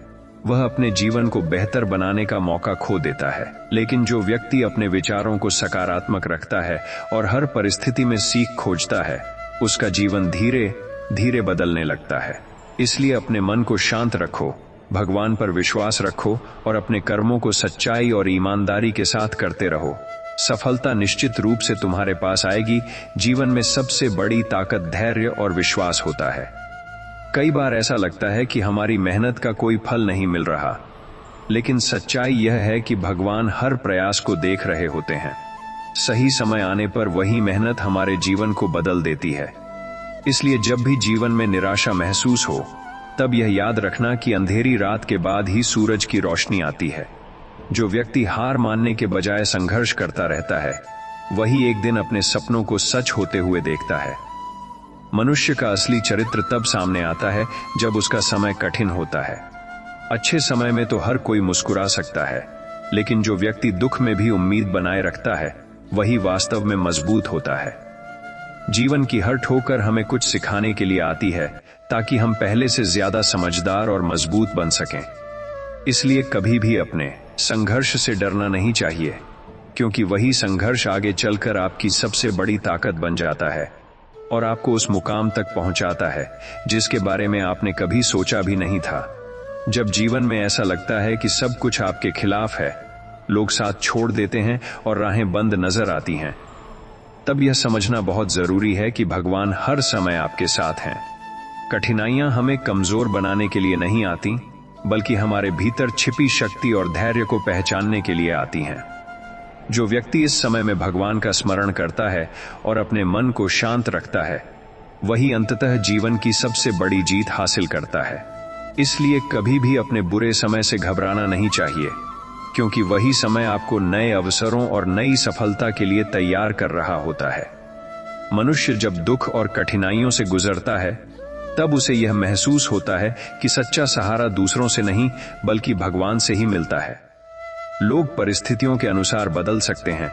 वह अपने जीवन को बेहतर बनाने का मौका खो देता है। लेकिन जो व्यक्ति अपने विचारों को सकारात्मक रखता है और हर परिस्थिति में सीख खोजता है, उसका जीवन धीरे धीरे बदलने लगता है। इसलिए अपने मन को शांत रखो, भगवान पर विश्वास रखो और अपने कर्मों को सच्चाई और ईमानदारी के साथ करते रहो। सफलता निश्चित रूप से तुम्हारे पास आएगी। जीवन में सबसे बड़ी ताकत धैर्य और विश्वास होता है। कई बार ऐसा लगता है कि हमारी मेहनत का कोई फल नहीं मिल रहा, लेकिन सच्चाई यह है कि भगवान हर प्रयास को देख रहे होते हैं। सही समय आने पर वही मेहनत हमारे जीवन को बदल देती है। इसलिए जब भी जीवन में निराशा महसूस हो, तब यह याद रखना कि अंधेरी रात के बाद ही सूरज की रोशनी आती है। जो व्यक्ति हार मानने के बजाय संघर्ष करता रहता है, वही एक दिन अपने सपनों को सच होते हुए देखता है। मनुष्य का असली चरित्र तब सामने आता है जब उसका समय कठिन होता है। अच्छे समय में तो हर कोई मुस्कुरा सकता है, लेकिन जो व्यक्ति दुख में भी उम्मीद बनाए रखता है, वही वास्तव में मजबूत होता है। जीवन की हर ठोकर हमें कुछ सिखाने के लिए आती है, ताकि हम पहले से ज्यादा समझदार और मजबूत बन सकें। इसलिए कभी भी अपने संघर्ष से डरना नहीं चाहिए, क्योंकि वही संघर्ष आगे चलकर आपकी सबसे बड़ी ताकत बन जाता है और आपको उस मुकाम तक पहुंचाता है जिसके बारे में आपने कभी सोचा भी नहीं था। जब जीवन में ऐसा लगता है कि सब कुछ आपके खिलाफ है, लोग साथ छोड़ देते हैं और राहें बंद नजर आती हैं, तब यह समझना बहुत जरूरी है कि भगवान हर समय आपके साथ हैं। कठिनाइयां हमें कमजोर बनाने के लिए नहीं आती, बल्कि हमारे भीतर छिपी शक्ति और धैर्य को पहचानने के लिए आती हैं। जो व्यक्ति इस समय में भगवान का स्मरण करता है और अपने मन को शांत रखता है, वही अंततः जीवन की सबसे बड़ी जीत हासिल करता है। इसलिए कभी भी अपने बुरे समय से घबराना नहीं चाहिए, क्योंकि वही समय आपको नए अवसरों और नई सफलता के लिए तैयार कर रहा होता है। मनुष्य जब दुख और कठिनाइयों से गुजरता है, तब उसे यह महसूस होता है कि सच्चा सहारा दूसरों से नहीं बल्कि भगवान से ही मिलता है। लोग परिस्थितियों के अनुसार बदल सकते हैं,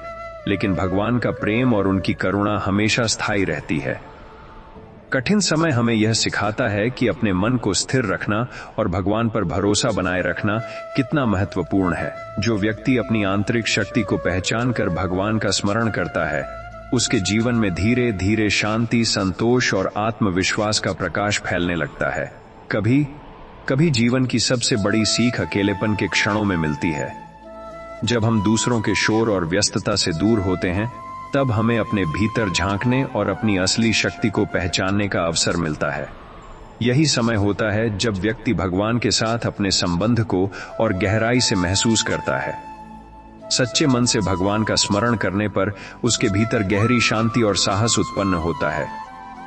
लेकिन भगवान का प्रेम और उनकी करुणा हमेशा स्थायी रहती है। कठिन समय हमें यह सिखाता है कि अपने मन को स्थिर रखना और भगवान पर भरोसा बनाए रखना कितना महत्वपूर्ण है। जो व्यक्ति अपनी आंतरिक शक्ति को पहचान कर भगवान का स्मरण करता है, उसके जीवन में धीरे धीरे शांति, संतोष और आत्मविश्वास का प्रकाश फैलने लगता है। कभी कभी जीवन की सबसे बड़ी सीख अकेलेपन के क्षणों में मिलती है। जब हम दूसरों के शोर और व्यस्तता से दूर होते हैं, तब हमें अपने भीतर झांकने और अपनी असली शक्ति को पहचानने का अवसर मिलता है। यही समय होता है जब व्यक्ति भगवान के साथ अपने संबंध को और गहराई से महसूस करता है। सच्चे मन से भगवान का स्मरण करने पर उसके भीतर गहरी शांति और साहस उत्पन्न होता है,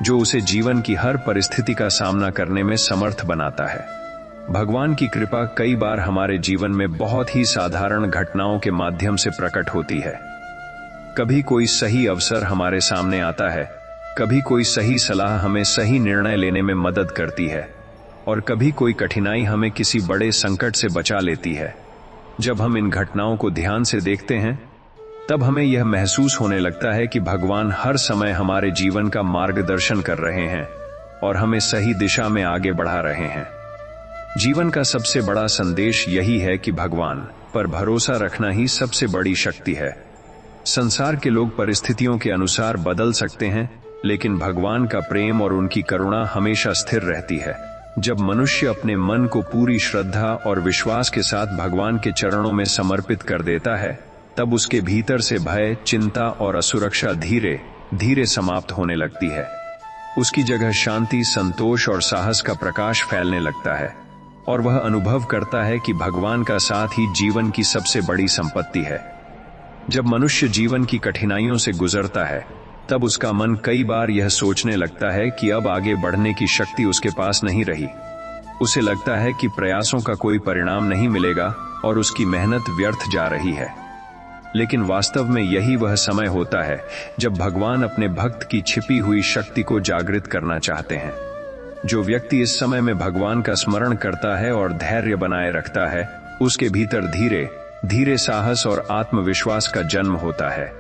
जो उसे जीवन की हर परिस्थिति का सामना करने में समर्थ बनाता है। भगवान की कृपा कई बार हमारे जीवन में बहुत ही साधारण घटनाओं के माध्यम से प्रकट होती है। कभी कोई सही अवसर हमारे सामने आता है, कभी कोई सही सलाह हमें सही निर्णय लेने में मदद करती है, और कभी कोई कठिनाई हमें किसी बड़े संकट से बचा लेती है। जब हम इन घटनाओं को ध्यान से देखते हैं, तब हमें यह महसूस होने लगता है कि भगवान हर समय हमारे जीवन का मार्गदर्शन कर रहे हैं और हमें सही दिशा में आगे बढ़ा रहे हैं। जीवन का सबसे बड़ा संदेश यही है कि भगवान पर भरोसा रखना ही सबसे बड़ी शक्ति है। संसार के लोग परिस्थितियों के अनुसार बदल सकते हैं, लेकिन भगवान का प्रेम और उनकी करुणा हमेशा स्थिर रहती है। जब मनुष्य अपने मन को पूरी श्रद्धा और विश्वास के साथ भगवान के चरणों में समर्पित कर देता है, तब उसके भीतर से भय, चिंता और असुरक्षा धीरे धीरे समाप्त होने लगती है। उसकी जगह शांति, संतोष और साहस का प्रकाश फैलने लगता है, और वह अनुभव करता है कि भगवान का साथ ही जीवन की सबसे बड़ी संपत्ति है। जब मनुष्य जीवन की कठिनाइयों से गुजरता है, तब उसका मन कई बार यह सोचने लगता है कि अब आगे बढ़ने की शक्ति उसके पास नहीं रही। उसे लगता है कि प्रयासों का कोई परिणाम नहीं मिलेगा और उसकी मेहनत व्यर्थ जा रही है। लेकिन वास्तव में यही वह समय होता है जब भगवान अपने भक्त की छिपी हुई शक्ति को जागृत करना चाहते हैं। जो व्यक्ति इस समय में भगवान का स्मरण करता है और धैर्य बनाए रखता है, उसके भीतर धीरे धीरे साहस और आत्मविश्वास का जन्म होता है।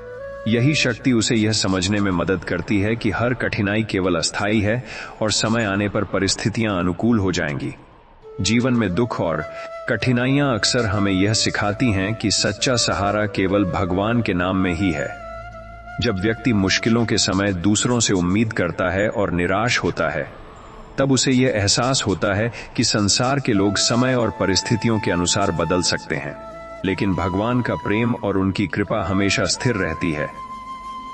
यही शक्ति उसे यह समझने में मदद करती है कि हर कठिनाई केवल अस्थायी है और समय आने पर परिस्थितियां अनुकूल हो जाएंगी। जीवन में दुख और कठिनाइयां अक्सर हमें यह सिखाती हैं कि सच्चा सहारा केवल भगवान के नाम में ही है। जब व्यक्ति मुश्किलों के समय दूसरों से उम्मीद करता है और निराश होता है, तब उसे यह एहसास होता है कि संसार के लोग समय और परिस्थितियों के अनुसार बदल सकते हैं, लेकिन भगवान का प्रेम और उनकी कृपा हमेशा स्थिर रहती है।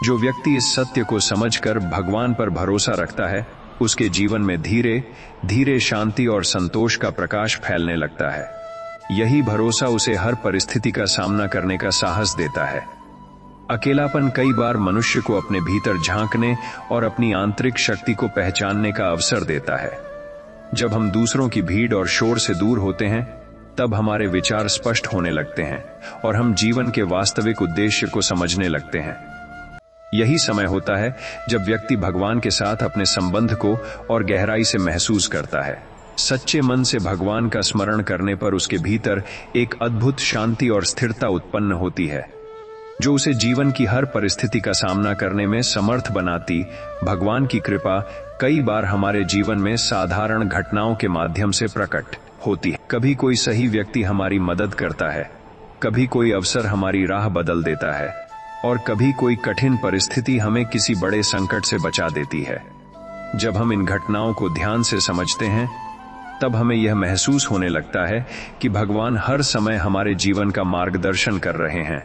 जो व्यक्ति इस सत्य को समझकर भगवान पर भरोसा रखता है, उसके जीवन में धीरे धीरे शांति और संतोष का प्रकाश फैलने लगता है। यही भरोसा उसे हर परिस्थिति का सामना करने का साहस देता है। अकेलापन कई बार मनुष्य को अपने भीतर झांकने और अपनी आंतरिक शक्ति को पहचानने का अवसर देता है। जब हम दूसरों की भीड़ और शोर से दूर होते हैं, तब हमारे विचार स्पष्ट होने लगते हैं और हम जीवन के वास्तविक उद्देश्य को समझने लगते हैं। यही समय होता है जब व्यक्ति भगवान के साथ अपने संबंध को और गहराई से महसूस करता है। सच्चे मन से भगवान का स्मरण करने पर उसके भीतर एक अद्भुत शांति और स्थिरता उत्पन्न होती है, जो उसे जीवन की हर परिस्थिति का सामना करने में समर्थ बनाती। भगवान की कृपा कई बार हमारे जीवन में साधारण घटनाओं के माध्यम से प्रकट होती है। कभी कोई सही व्यक्ति हमारी मदद करता है, कभी कोई अवसर हमारी राह बदल देता है, और कभी कोई कठिन परिस्थिति हमें किसी बड़े संकट से बचा देती है। जब हम इन घटनाओं को ध्यान से समझते हैं, तब हमें यह महसूस होने लगता है कि भगवान हर समय हमारे जीवन का मार्गदर्शन कर रहे हैं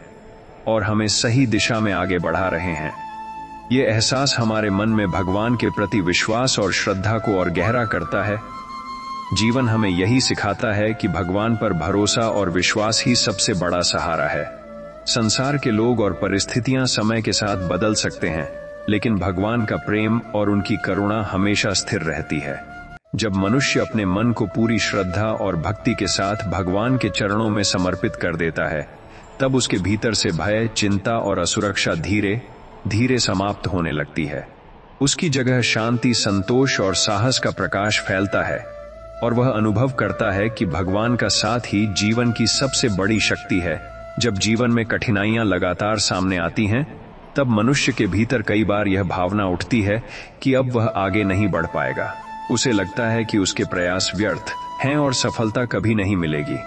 और हमें सही दिशा में आगे बढ़ा रहे हैं। ये एहसास हमारे मन में भगवान के प्रति विश्वास और श्रद्धा को और गहरा करता है। जीवन हमें यही सिखाता है कि भगवान पर भरोसा और विश्वास ही सबसे बड़ा सहारा है। संसार के लोग और परिस्थितियां समय के साथ बदल सकते हैं, लेकिन भगवान का प्रेम और उनकी करुणा हमेशा स्थिर रहती है। जब मनुष्य अपने मन को पूरी श्रद्धा और भक्ति के साथ भगवान के चरणों में समर्पित कर देता है, तब उसके भीतर से भय, चिंता और असुरक्षा धीरे धीरे समाप्त होने लगती है। उसकी जगह शांति, संतोष और साहस का प्रकाश फैलता है, और वह अनुभव करता है कि भगवान का साथ ही जीवन की सबसे बड़ी शक्ति है। जब जीवन में कठिनाइयां लगातार सामने आती हैं, तब मनुष्य के भीतर कई बार यह भावना उठती है कि अब वह आगे नहीं बढ़ पाएगा। उसे लगता है कि उसके प्रयास व्यर्थ हैं और सफलता कभी नहीं मिलेगी।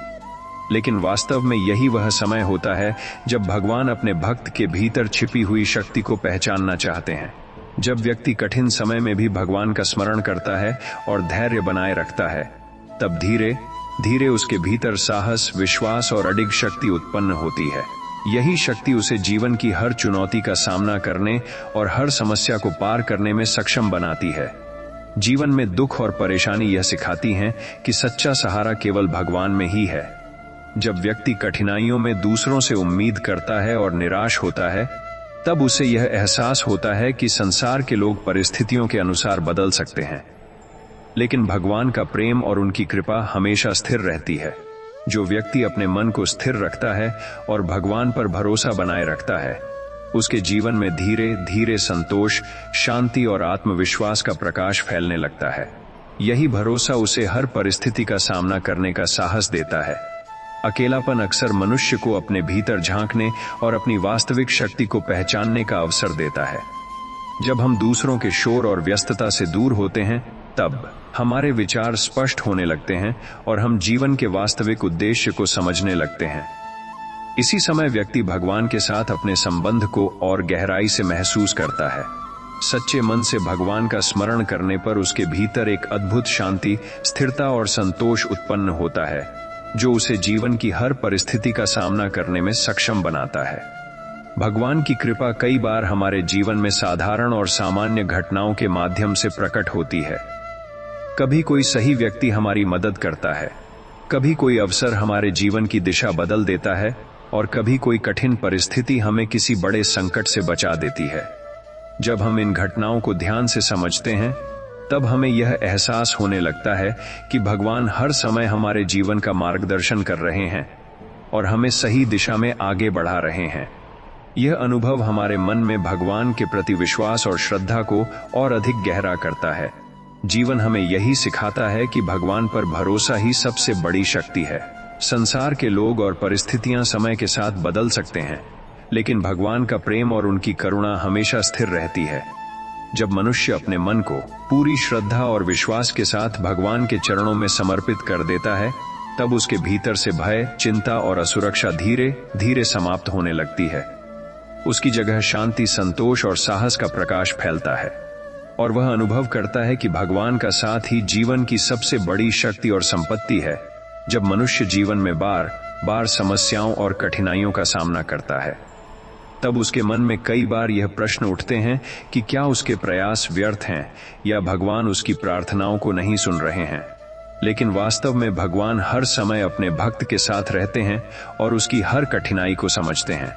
लेकिन वास्तव में यही वह समय होता है जब भगवान अपने भक्त के भीतर छिपी हुई शक्ति को पहचानना चाहते हैं। जब व्यक्ति कठिन समय में भी भगवान का स्मरण करता है और धैर्य बनाए रखता है, तब धीरे धीरे उसके भीतर साहस, विश्वास और अडिग शक्ति उत्पन्न होती है। यही शक्ति उसे जीवन की हर चुनौती का सामना करने और हर समस्या को पार करने में सक्षम बनाती है। जीवन में दुख और परेशानी यह सिखाती हैं कि सच्चा सहारा केवल भगवान में ही है। जब व्यक्ति कठिनाइयों में दूसरों से उम्मीद करता है और निराश होता है, तब उसे यह एहसास होता है कि संसार के लोग परिस्थितियों के अनुसार बदल सकते हैं, लेकिन भगवान का प्रेम और उनकी कृपा हमेशा स्थिर रहती है। जो व्यक्ति अपने मन को स्थिर रखता है और भगवान पर भरोसा बनाए रखता है, उसके जीवन में धीरे धीरे संतोष, शांति और आत्मविश्वास का प्रकाश फैलने लगता है। यही भरोसा उसे हर परिस्थिति का सामना करने का साहस देता है। अकेलापन अक्सर मनुष्य को अपने भीतर झांकने और अपनी वास्तविक शक्ति को पहचानने का अवसर देता है। जब हम दूसरों के शोर और व्यस्तता से दूर होते हैं, तब हमारे विचार स्पष्ट होने लगते हैं और हम जीवन के वास्तविक उद्देश्य को समझने लगते हैं। इसी समय व्यक्ति भगवान के साथ अपने संबंध को और गहराई से महसूस करता है। सच्चे मन से भगवान का स्मरण करने पर उसके भीतर एक अद्भुत शांति, स्थिरता और संतोष उत्पन्न होता है, जो उसे जीवन की हर परिस्थिति का सामना करने में सक्षम बनाता है। भगवान की कृपा कई बार हमारे जीवन में साधारण और सामान्य घटनाओं के माध्यम से प्रकट होती है। कभी कोई सही व्यक्ति हमारी मदद करता है, कभी कोई अवसर हमारे जीवन की दिशा बदल देता है और कभी कोई कठिन परिस्थिति हमें किसी बड़े संकट से बचा देती है। जब हम इन घटनाओं को ध्यान से समझते हैं, तब हमें यह एहसास होने लगता है कि भगवान हर समय हमारे जीवन का मार्गदर्शन कर रहे हैं और हमें सही दिशा में आगे बढ़ा रहे हैं। यह अनुभव हमारे मन में भगवान के प्रति विश्वास और श्रद्धा को और अधिक गहरा करता है। जीवन हमें यही सिखाता है कि भगवान पर भरोसा ही सबसे बड़ी शक्ति है। संसार के लोग और परिस्थितियां समय के साथ बदल सकते हैं, लेकिन भगवान का प्रेम और उनकी करुणा हमेशा स्थिर रहती है। जब मनुष्य अपने मन को पूरी श्रद्धा और विश्वास के साथ भगवान के चरणों में समर्पित कर देता है, तब उसके भीतर से भय, चिंता और असुरक्षा धीरे धीरे समाप्त होने लगती है। उसकी जगह शांति, संतोष और साहस का प्रकाश फैलता है और वह अनुभव करता है कि भगवान का साथ ही जीवन की सबसे बड़ी शक्ति और संपत्ति है। जब मनुष्य जीवन में बार बार समस्याओं और कठिनाइयों का सामना करता है, तब उसके मन में कई बार यह प्रश्न उठते हैं कि क्या उसके प्रयास व्यर्थ हैं या भगवान उसकी प्रार्थनाओं को नहीं सुन रहे हैं। लेकिन वास्तव में भगवान हर समय अपने भक्त के साथ रहते हैं और उसकी हर कठिनाई को समझते हैं।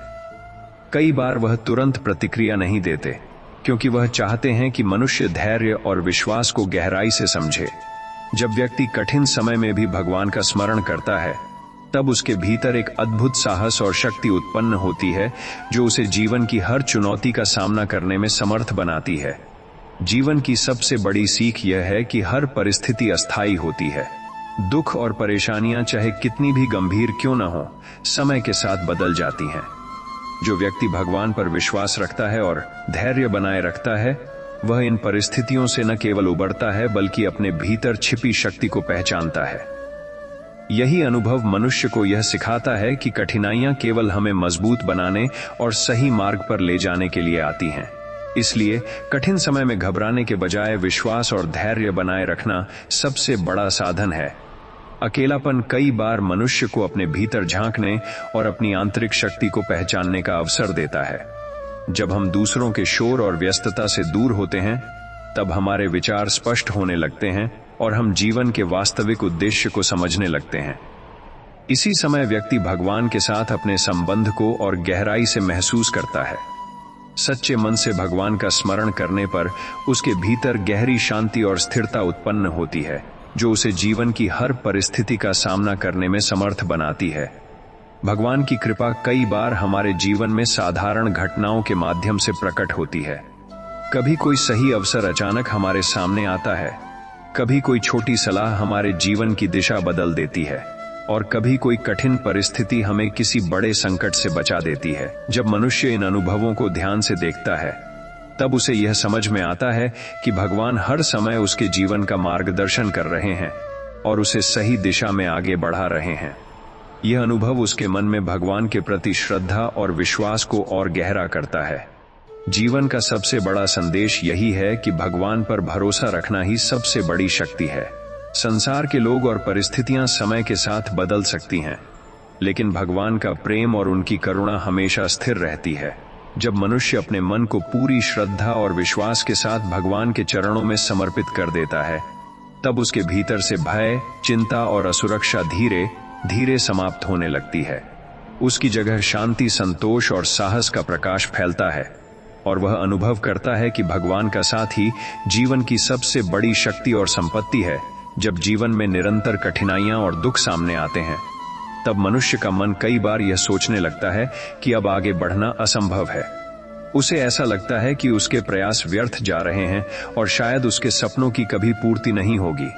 कई बार वह तुरंत प्रतिक्रिया नहीं देते, क्योंकि वह चाहते हैं कि मनुष्य धैर्य और विश्वास को गहराई से समझे। जब व्यक्ति कठिन समय में भी भगवान का स्मरण करता है, तब उसके भीतर एक अद्भुत साहस और शक्ति उत्पन्न होती है, जो उसे जीवन की हर चुनौती का सामना करने में समर्थ बनाती है। जीवन की सबसे बड़ी सीख यह है कि हर परिस्थिति अस्थायी होती है। दुख और परेशानियां चाहे कितनी भी गंभीर क्यों न हो, समय के साथ बदल जाती हैं। जो व्यक्ति भगवान पर विश्वास रखता है और धैर्य बनाए रखता है, वह इन परिस्थितियों से न केवल उबरता है, बल्कि अपने भीतर छिपी शक्ति को पहचानता है। यही अनुभव मनुष्य को यह सिखाता है कि कठिनाइयां केवल हमें मजबूत बनाने और सही मार्ग पर ले जाने के लिए आती हैं। इसलिए कठिन समय में घबराने के बजाय विश्वास और धैर्य बनाए रखना सबसे बड़ा साधन है। अकेलापन कई बार मनुष्य को अपने भीतर झांकने और अपनी आंतरिक शक्ति को पहचानने का अवसर देता है। जब हम दूसरों के शोर और व्यस्तता से दूर होते हैं, तब हमारे विचार स्पष्ट होने लगते हैं और हम जीवन के वास्तविक उद्देश्य को समझने लगते हैं। इसी समय व्यक्ति भगवान के साथ अपने संबंध को और गहराई से महसूस करता है। सच्चे मन से भगवान का स्मरण करने पर उसके भीतर गहरी शांति और स्थिरता उत्पन्न होती है, जो उसे जीवन की हर परिस्थिति का सामना करने में समर्थ बनाती है। भगवान की कृपा कई बार हमारे जीवन में साधारण घटनाओं के माध्यम से प्रकट होती है। कभी कोई सही अवसर अचानक हमारे सामने आता है, कभी कोई छोटी सलाह हमारे जीवन की दिशा बदल देती है। और कभी कोई कठिन परिस्थिति हमें किसी बड़े संकट से बचा देती है। जब मनुष्य इन अनुभवों को ध्यान से देखता है, तब उसे यह समझ में आता है कि भगवान हर समय उसके जीवन का मार्गदर्शन कर रहे हैं और उसे सही दिशा में आगे बढ़ा रहे हैं। यह अनुभव उसके मन में भगवान के प्रति श्रद्धा और विश्वास को और गहरा करता है। जीवन का सबसे बड़ा संदेश यही है कि भगवान पर भरोसा रखना ही सबसे बड़ी शक्ति है। संसार के लोग और परिस्थितियां समय के साथ बदल सकती हैं, लेकिन भगवान का प्रेम और उनकी करुणा हमेशा स्थिर रहती है। जब मनुष्य अपने मन को पूरी श्रद्धा और विश्वास के साथ भगवान के चरणों में समर्पित कर देता है, तब उसके भीतर से भय, चिंता और असुरक्षा धीरे धीरे समाप्त होने लगती है। उसकी जगह शांति, संतोष और साहस का प्रकाश फैलता है और वह अनुभव करता है कि भगवान का साथ ही जीवन की सबसे बड़ी शक्ति और संपत्ति है। जब जीवन में निरंतर कठिनाइयां और दुख सामने आते हैं, तब मनुष्य का मन कई बार यह सोचने लगता है कि अब आगे बढ़ना असंभव है। उसे ऐसा लगता है कि उसके प्रयास व्यर्थ जा रहे हैं और शायद उसके सपनों की कभी पूर्ति नहीं होगी।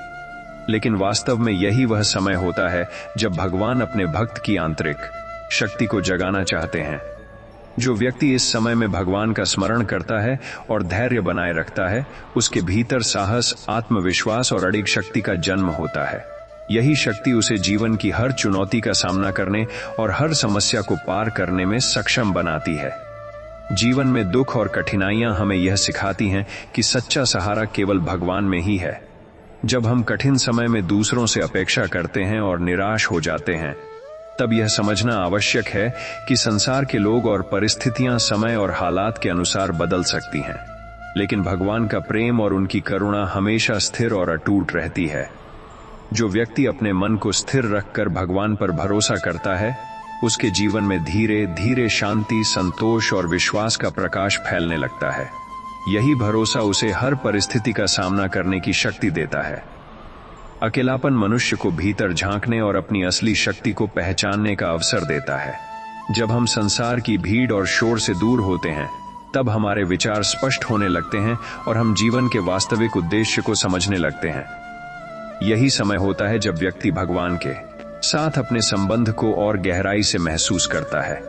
लेकिन वास्तव में यही वह समय होता है जब भगवान अपने भक्त की आंतरिक शक्ति को जगाना चाहते हैं। जो व्यक्ति इस समय में भगवान का स्मरण करता है और धैर्य बनाए रखता है, उसके भीतर साहस, आत्मविश्वास और अडिग शक्ति का जन्म होता है। यही शक्ति उसे जीवन की हर चुनौती का सामना करने और हर समस्या को पार करने में सक्षम बनाती है। जीवन में दुख और कठिनाइयां हमें यह सिखाती हैं कि सच्चा सहारा केवल भगवान में ही है। जब हम कठिन समय में दूसरों से अपेक्षा करते हैं और निराश हो जाते हैं, तब यह समझना आवश्यक है कि संसार के लोग और परिस्थितियां समय और हालात के अनुसार बदल सकती हैं, लेकिन भगवान का प्रेम और उनकी करुणा हमेशा स्थिर और अटूट रहती है। जो व्यक्ति अपने मन को स्थिर रखकर भगवान पर भरोसा करता है, उसके जीवन में धीरे धीरे शांति, संतोष और विश्वास का प्रकाश फैलने लगता है। यही भरोसा उसे हर परिस्थिति का सामना करने की शक्ति देता है। अकेलापन मनुष्य को भीतर झांकने और अपनी असली शक्ति को पहचानने का अवसर देता है। जब हम संसार की भीड़ और शोर से दूर होते हैं, तब हमारे विचार स्पष्ट होने लगते हैं और हम जीवन के वास्तविक उद्देश्य को समझने लगते हैं। यही समय होता है जब व्यक्ति भगवान के साथ अपने संबंध को और गहराई से महसूस करता है।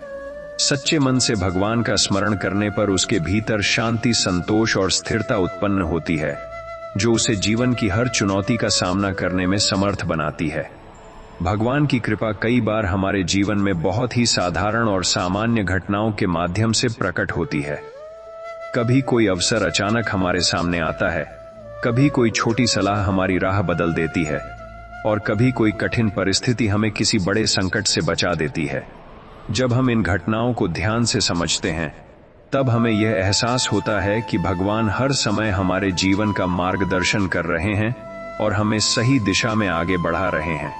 सच्चे मन से भगवान का स्मरण करने पर उसके भीतर शांति, संतोष और स्थिरता उत्पन्न होती है, जो उसे जीवन की हर चुनौती का सामना करने में समर्थ बनाती है। भगवान की कृपा कई बार हमारे जीवन में बहुत ही साधारण और सामान्य घटनाओं के माध्यम से प्रकट होती है। कभी कोई अवसर अचानक हमारे सामने आता है, कभी कोई छोटी सलाह हमारी राह बदल देती है और कभी कोई कठिन परिस्थिति हमें किसी बड़े संकट से बचा देती है। जब हम इन घटनाओं को ध्यान से समझते हैं, तब हमें यह एहसास होता है कि भगवान हर समय हमारे जीवन का मार्गदर्शन कर रहे हैं और हमें सही दिशा में आगे बढ़ा रहे हैं।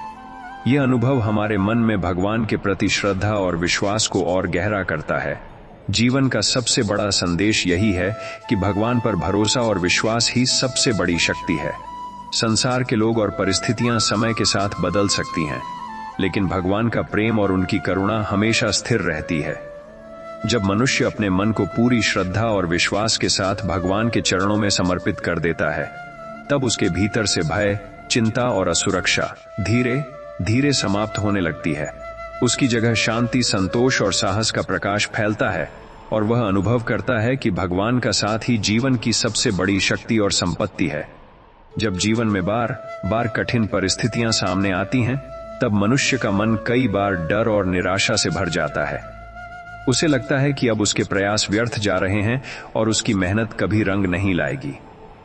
यह अनुभव हमारे मन में भगवान के प्रति श्रद्धा और विश्वास को और गहरा करता है। जीवन का सबसे बड़ा संदेश यही है कि भगवान पर भरोसा और विश्वास ही सबसे बड़ी शक्ति है। संसार के लोग और परिस्थितियां समय के साथ बदल सकती हैं, लेकिन भगवान का प्रेम और उनकी करुणा हमेशा स्थिर रहती है। जब मनुष्य अपने मन को पूरी श्रद्धा और विश्वास के साथ भगवान के चरणों में समर्पित कर देता है, तब उसके भीतर से भय, चिंता और असुरक्षा धीरे धीरे समाप्त होने लगती है। उसकी जगह शांति, संतोष और साहस का प्रकाश फैलता है और वह अनुभव करता है कि भगवान का साथ ही जीवन की सबसे बड़ी शक्ति और संपत्ति है। जब जीवन में बार बार कठिन परिस्थितियां सामने आती हैं, तब मनुष्य का मन कई बार डर और निराशा से भर जाता है। उसे लगता है कि अब उसके प्रयास व्यर्थ जा रहे हैं और उसकी मेहनत कभी रंग नहीं लाएगी।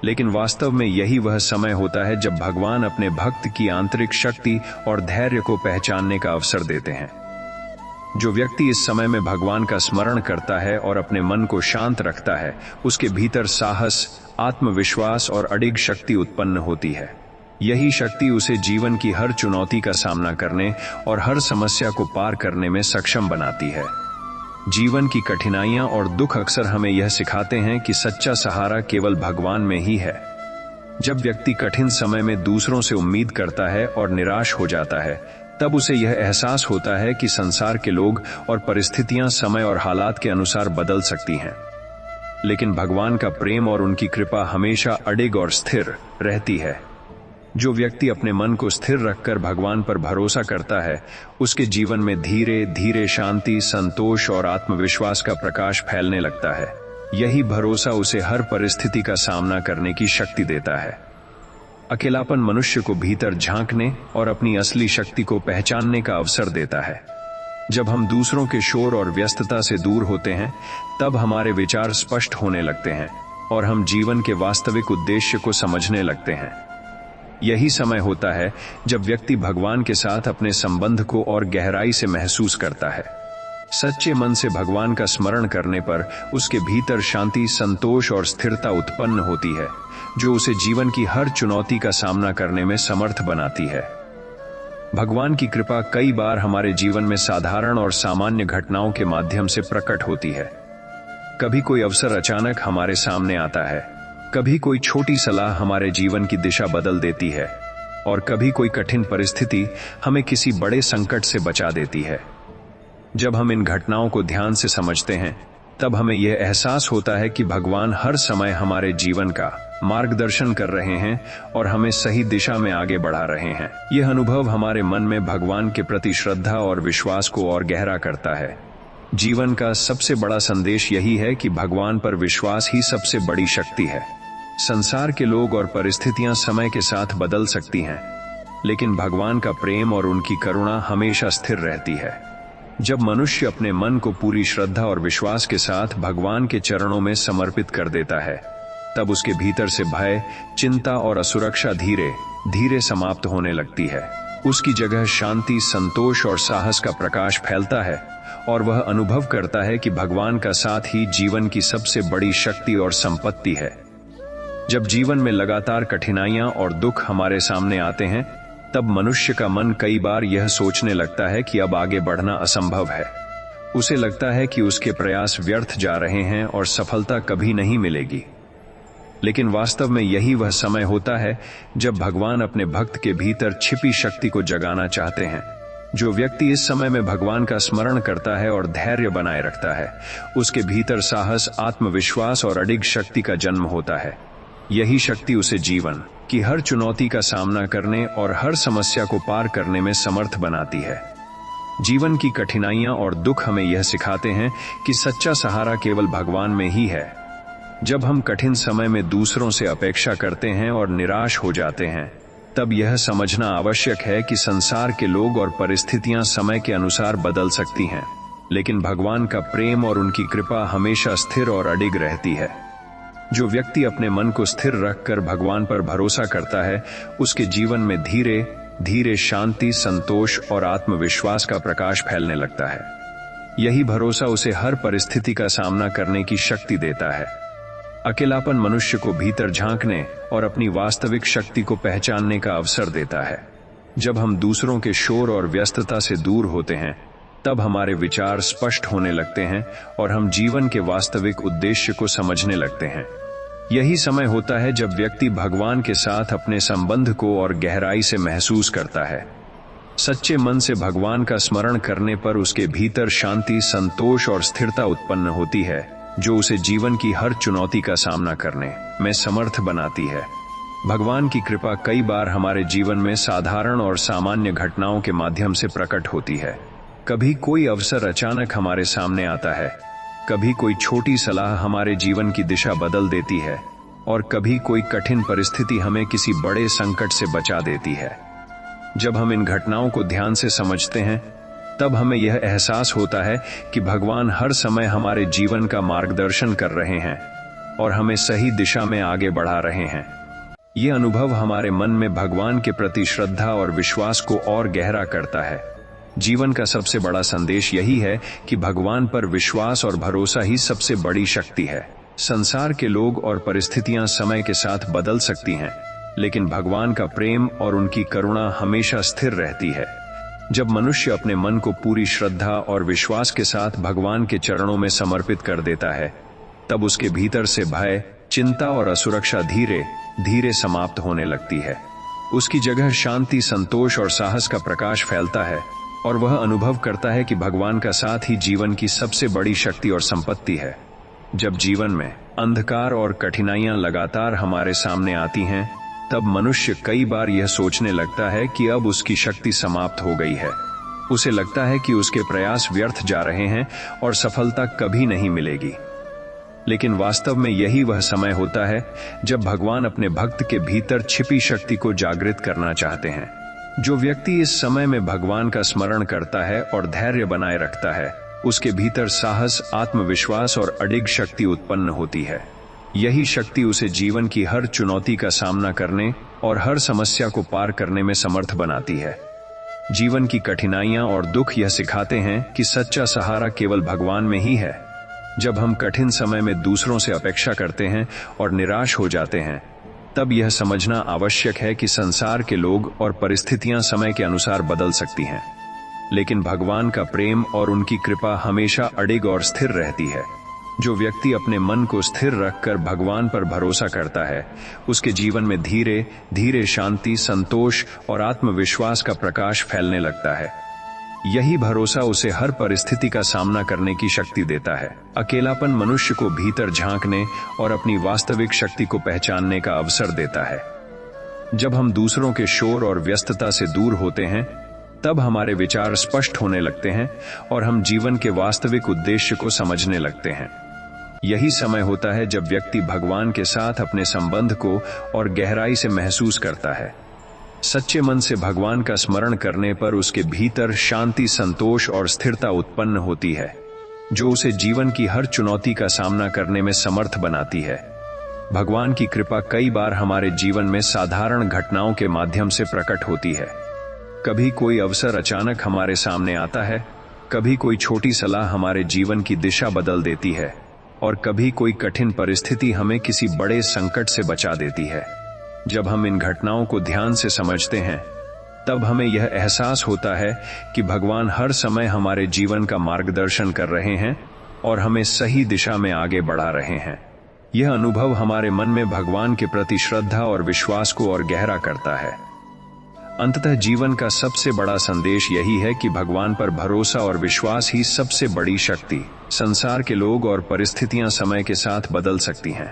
लेकिन वास्तव में यही वह समय होता है जब भगवान अपने भक्त की आंतरिक शक्ति और धैर्य को पहचानने का अवसर देते हैं। जो व्यक्ति इस समय में भगवान का स्मरण करता है और अपने मन को शांत रखता है, उसके भीतर साहस, आत्मविश्वास और अडिग शक्ति उत्पन्न होती है। यही शक्ति उसे जीवन की हर चुनौती का सामना करने और हर समस्या को पार करने में सक्षम बनाती है। जीवन की कठिनाइयां और दुख अक्सर हमें यह सिखाते हैं कि सच्चा सहारा केवल भगवान में ही है। जब व्यक्ति कठिन समय में दूसरों से उम्मीद करता है और निराश हो जाता है, तब उसे यह एहसास होता है कि संसार के लोग और परिस्थितियां समय और हालात के अनुसार बदल सकती हैं, लेकिन भगवान का प्रेम और उनकी कृपा हमेशा अडिग और स्थिर रहती है। जो व्यक्ति अपने मन को स्थिर रखकर भगवान पर भरोसा करता है, उसके जीवन में धीरे धीरे शांति, संतोष और आत्मविश्वास का प्रकाश फैलने लगता है। यही भरोसा उसे हर परिस्थिति का सामना करने की शक्ति देता है। अकेलापन मनुष्य को भीतर झांकने और अपनी असली शक्ति को पहचानने का अवसर देता है। जब हम दूसरों के शोर और व्यस्तता से दूर होते हैं, तब हमारे विचार स्पष्ट होने लगते हैं और हम जीवन के वास्तविक उद्देश्य को समझने लगते हैं। यही समय होता है जब व्यक्ति भगवान के साथ अपने संबंध को और गहराई से महसूस करता है। सच्चे मन से भगवान का स्मरण करने पर उसके भीतर शांति, संतोष और स्थिरता उत्पन्न होती है, जो उसे जीवन की हर चुनौती का सामना करने में समर्थ बनाती है। भगवान की कृपा कई बार हमारे जीवन में साधारण और सामान्य घटनाओं के माध्यम से प्रकट होती है। कभी कोई अवसर अचानक हमारे सामने आता है, कभी कोई छोटी सलाह हमारे जीवन की दिशा बदल देती है, और कभी कोई कठिन परिस्थिति हमें किसी बड़े संकट से बचा देती है। जब हम इन घटनाओं को ध्यान से समझते हैं, तब हमें यह एहसास होता है कि भगवान हर समय हमारे जीवन का मार्गदर्शन कर रहे हैं और हमें सही दिशा में आगे बढ़ा रहे हैं। यह अनुभव हमारे मन में भगवान के प्रति श्रद्धा और विश्वास को और गहरा करता है। जीवन का सबसे बड़ा संदेश यही है कि भगवान पर विश्वास ही सबसे बड़ी शक्ति है। संसार के लोग और परिस्थितियां समय के साथ बदल सकती हैं, लेकिन भगवान का प्रेम और उनकी करुणा हमेशा स्थिर रहती है। जब मनुष्य अपने मन को पूरी श्रद्धा और विश्वास के साथ भगवान के चरणों में समर्पित कर देता है, तब उसके भीतर से भय, चिंता और असुरक्षा धीरे धीरे समाप्त होने लगती है। उसकी जगह शांति, संतोष और साहस का प्रकाश फैलता है और वह अनुभव करता है कि भगवान का साथ ही जीवन की सबसे बड़ी शक्ति और संपत्ति है। जब जीवन में लगातार कठिनाइयां और दुख हमारे सामने आते हैं, तब मनुष्य का मन कई बार यह सोचने लगता है कि अब आगे बढ़ना असंभव है। उसे लगता है कि उसके प्रयास व्यर्थ जा रहे हैं और सफलता कभी नहीं मिलेगी। लेकिन वास्तव में यही वह समय होता है जब भगवान अपने भक्त के भीतर छिपी शक्ति को जगाना चाहते हैं। जो व्यक्ति इस समय में भगवान का स्मरण करता है और धैर्य बनाए रखता है, उसके भीतर साहस, आत्मविश्वास और अडिग शक्ति का जन्म होता है। यही शक्ति उसे जीवन की हर चुनौती का सामना करने और हर समस्या को पार करने में समर्थ बनाती है। जीवन की कठिनाइयां और दुख हमें यह सिखाते हैं कि सच्चा सहारा केवल भगवान में ही है। जब हम कठिन समय में दूसरों से अपेक्षा करते हैं और निराश हो जाते हैं, तब यह समझना आवश्यक है कि संसार के लोग और परिस्थितियां समय के अनुसार बदल सकती हैं, लेकिन भगवान का प्रेम और उनकी कृपा हमेशा स्थिर और अडिग रहती है। जो व्यक्ति अपने मन को स्थिर रखकर भगवान पर भरोसा करता है, उसके जीवन में धीरे धीरे शांति, संतोष और आत्मविश्वास का प्रकाश फैलने लगता है। यही भरोसा उसे हर परिस्थिति का सामना करने की शक्ति देता है। अकेलापन मनुष्य को भीतर झांकने और अपनी वास्तविक शक्ति को पहचानने का अवसर देता है। जब हम दूसरों के शोर और व्यस्तता से दूर होते हैं, तब हमारे विचार स्पष्ट होने लगते हैं और हम जीवन के वास्तविक उद्देश्य को समझने लगते हैं। यही समय होता है जब व्यक्ति भगवान के साथ अपने संबंध को और गहराई से महसूस करता है। सच्चे मन से भगवान का स्मरण करने पर उसके भीतर शांति, संतोष और स्थिरता उत्पन्न होती है, जो उसे जीवन की हर चुनौती का सामना करने में समर्थ बनाती है। भगवान की कृपा कई बार हमारे जीवन में साधारण और सामान्य घटनाओं के माध्यम से प्रकट होती है। कभी कोई अवसर अचानक हमारे सामने आता है, कभी कोई छोटी सलाह हमारे जीवन की दिशा बदल देती है, और कभी कोई कठिन परिस्थिति हमें किसी बड़े संकट से बचा देती है। जब हम इन घटनाओं को ध्यान से समझते हैं, तब हमें यह एहसास होता है कि भगवान हर समय हमारे जीवन का मार्गदर्शन कर रहे हैं और हमें सही दिशा में आगे बढ़ा रहे हैं। ये अनुभव हमारे मन में भगवान के प्रति श्रद्धा और विश्वास को और गहरा करता है। जीवन का सबसे बड़ा संदेश यही है कि भगवान पर विश्वास और भरोसा ही सबसे बड़ी शक्ति है। संसार के लोग और परिस्थितियां समय के साथ बदल सकती हैं, लेकिन भगवान का प्रेम और उनकी करुणा हमेशा स्थिर रहती है। जब मनुष्य अपने मन को पूरी श्रद्धा और विश्वास के साथ भगवान के चरणों में समर्पित कर देता है, तब उसके भीतर से भय, चिंता और असुरक्षा धीरे धीरे समाप्त होने लगती है। उसकी जगह शांति, संतोष और साहस का प्रकाश फैलता है और वह अनुभव करता है कि भगवान का साथ ही जीवन की सबसे बड़ी शक्ति और संपत्ति है। जब जीवन में अंधकार और कठिनाइयां लगातार हमारे सामने आती हैं, तब मनुष्य कई बार यह सोचने लगता है कि अब उसकी शक्ति समाप्त हो गई है। उसे लगता है कि उसके प्रयास व्यर्थ जा रहे हैं और सफलता कभी नहीं मिलेगी। लेकिन वास्तव में यही वह समय होता है जब भगवान अपने भक्त के भीतर छिपी शक्ति को जागृत करना चाहते हैं। जो व्यक्ति इस समय में भगवान का स्मरण करता है और धैर्य बनाए रखता है, उसके भीतर साहस, आत्मविश्वास और अडिग शक्ति उत्पन्न होती है। यही शक्ति उसे जीवन की हर चुनौती का सामना करने और हर समस्या को पार करने में समर्थ बनाती है। जीवन की कठिनाइयां और दुख यह सिखाते हैं कि सच्चा सहारा केवल भगवान में ही है। जब हम कठिन समय में दूसरों से अपेक्षा करते हैं और निराश हो जाते हैं, तब यह समझना आवश्यक है कि संसार के लोग और परिस्थितियां समय के अनुसार बदल सकती हैं, लेकिन भगवान का प्रेम और उनकी कृपा हमेशा अडिग और स्थिर रहती है। जो व्यक्ति अपने मन को स्थिर रखकर भगवान पर भरोसा करता है, उसके जीवन में धीरे धीरे शांति, संतोष और आत्मविश्वास का प्रकाश फैलने लगता है। यही भरोसा उसे हर परिस्थिति का सामना करने की शक्ति देता है। अकेलापन मनुष्य को भीतर झांकने और अपनी वास्तविक शक्ति को पहचानने का अवसर देता है। जब हम दूसरों के शोर और व्यस्तता से दूर होते हैं, तब हमारे विचार स्पष्ट होने लगते हैं और हम जीवन के वास्तविक उद्देश्य को समझने लगते हैं। यही समय होता है जब व्यक्ति भगवान के साथ अपने संबंध को और गहराई से महसूस करता है। सच्चे मन से भगवान का स्मरण करने पर उसके भीतर शांति, संतोष और स्थिरता उत्पन्न होती है, जो उसे जीवन की हर चुनौती का सामना करने में समर्थ बनाती है। भगवान की कृपा कई बार हमारे जीवन में साधारण घटनाओं के माध्यम से प्रकट होती है। कभी कोई अवसर अचानक हमारे सामने आता है, कभी कोई छोटी सलाह हमारे जीवन की दिशा बदल देती है, और कभी कोई कठिन परिस्थिति हमें किसी बड़े संकट से बचा देती है। जब हम इन घटनाओं को ध्यान से समझते हैं, तब हमें यह एहसास होता है कि भगवान हर समय हमारे जीवन का मार्गदर्शन कर रहे हैं और हमें सही दिशा में आगे बढ़ा रहे हैं। यह अनुभव हमारे मन में भगवान के प्रति श्रद्धा और विश्वास को और गहरा करता है। अंततः जीवन का सबसे बड़ा संदेश यही है कि भगवान पर भरोसा और विश्वास ही सबसे बड़ी शक्ति। संसार के लोग और परिस्थितियां समय के साथ बदल सकती हैं,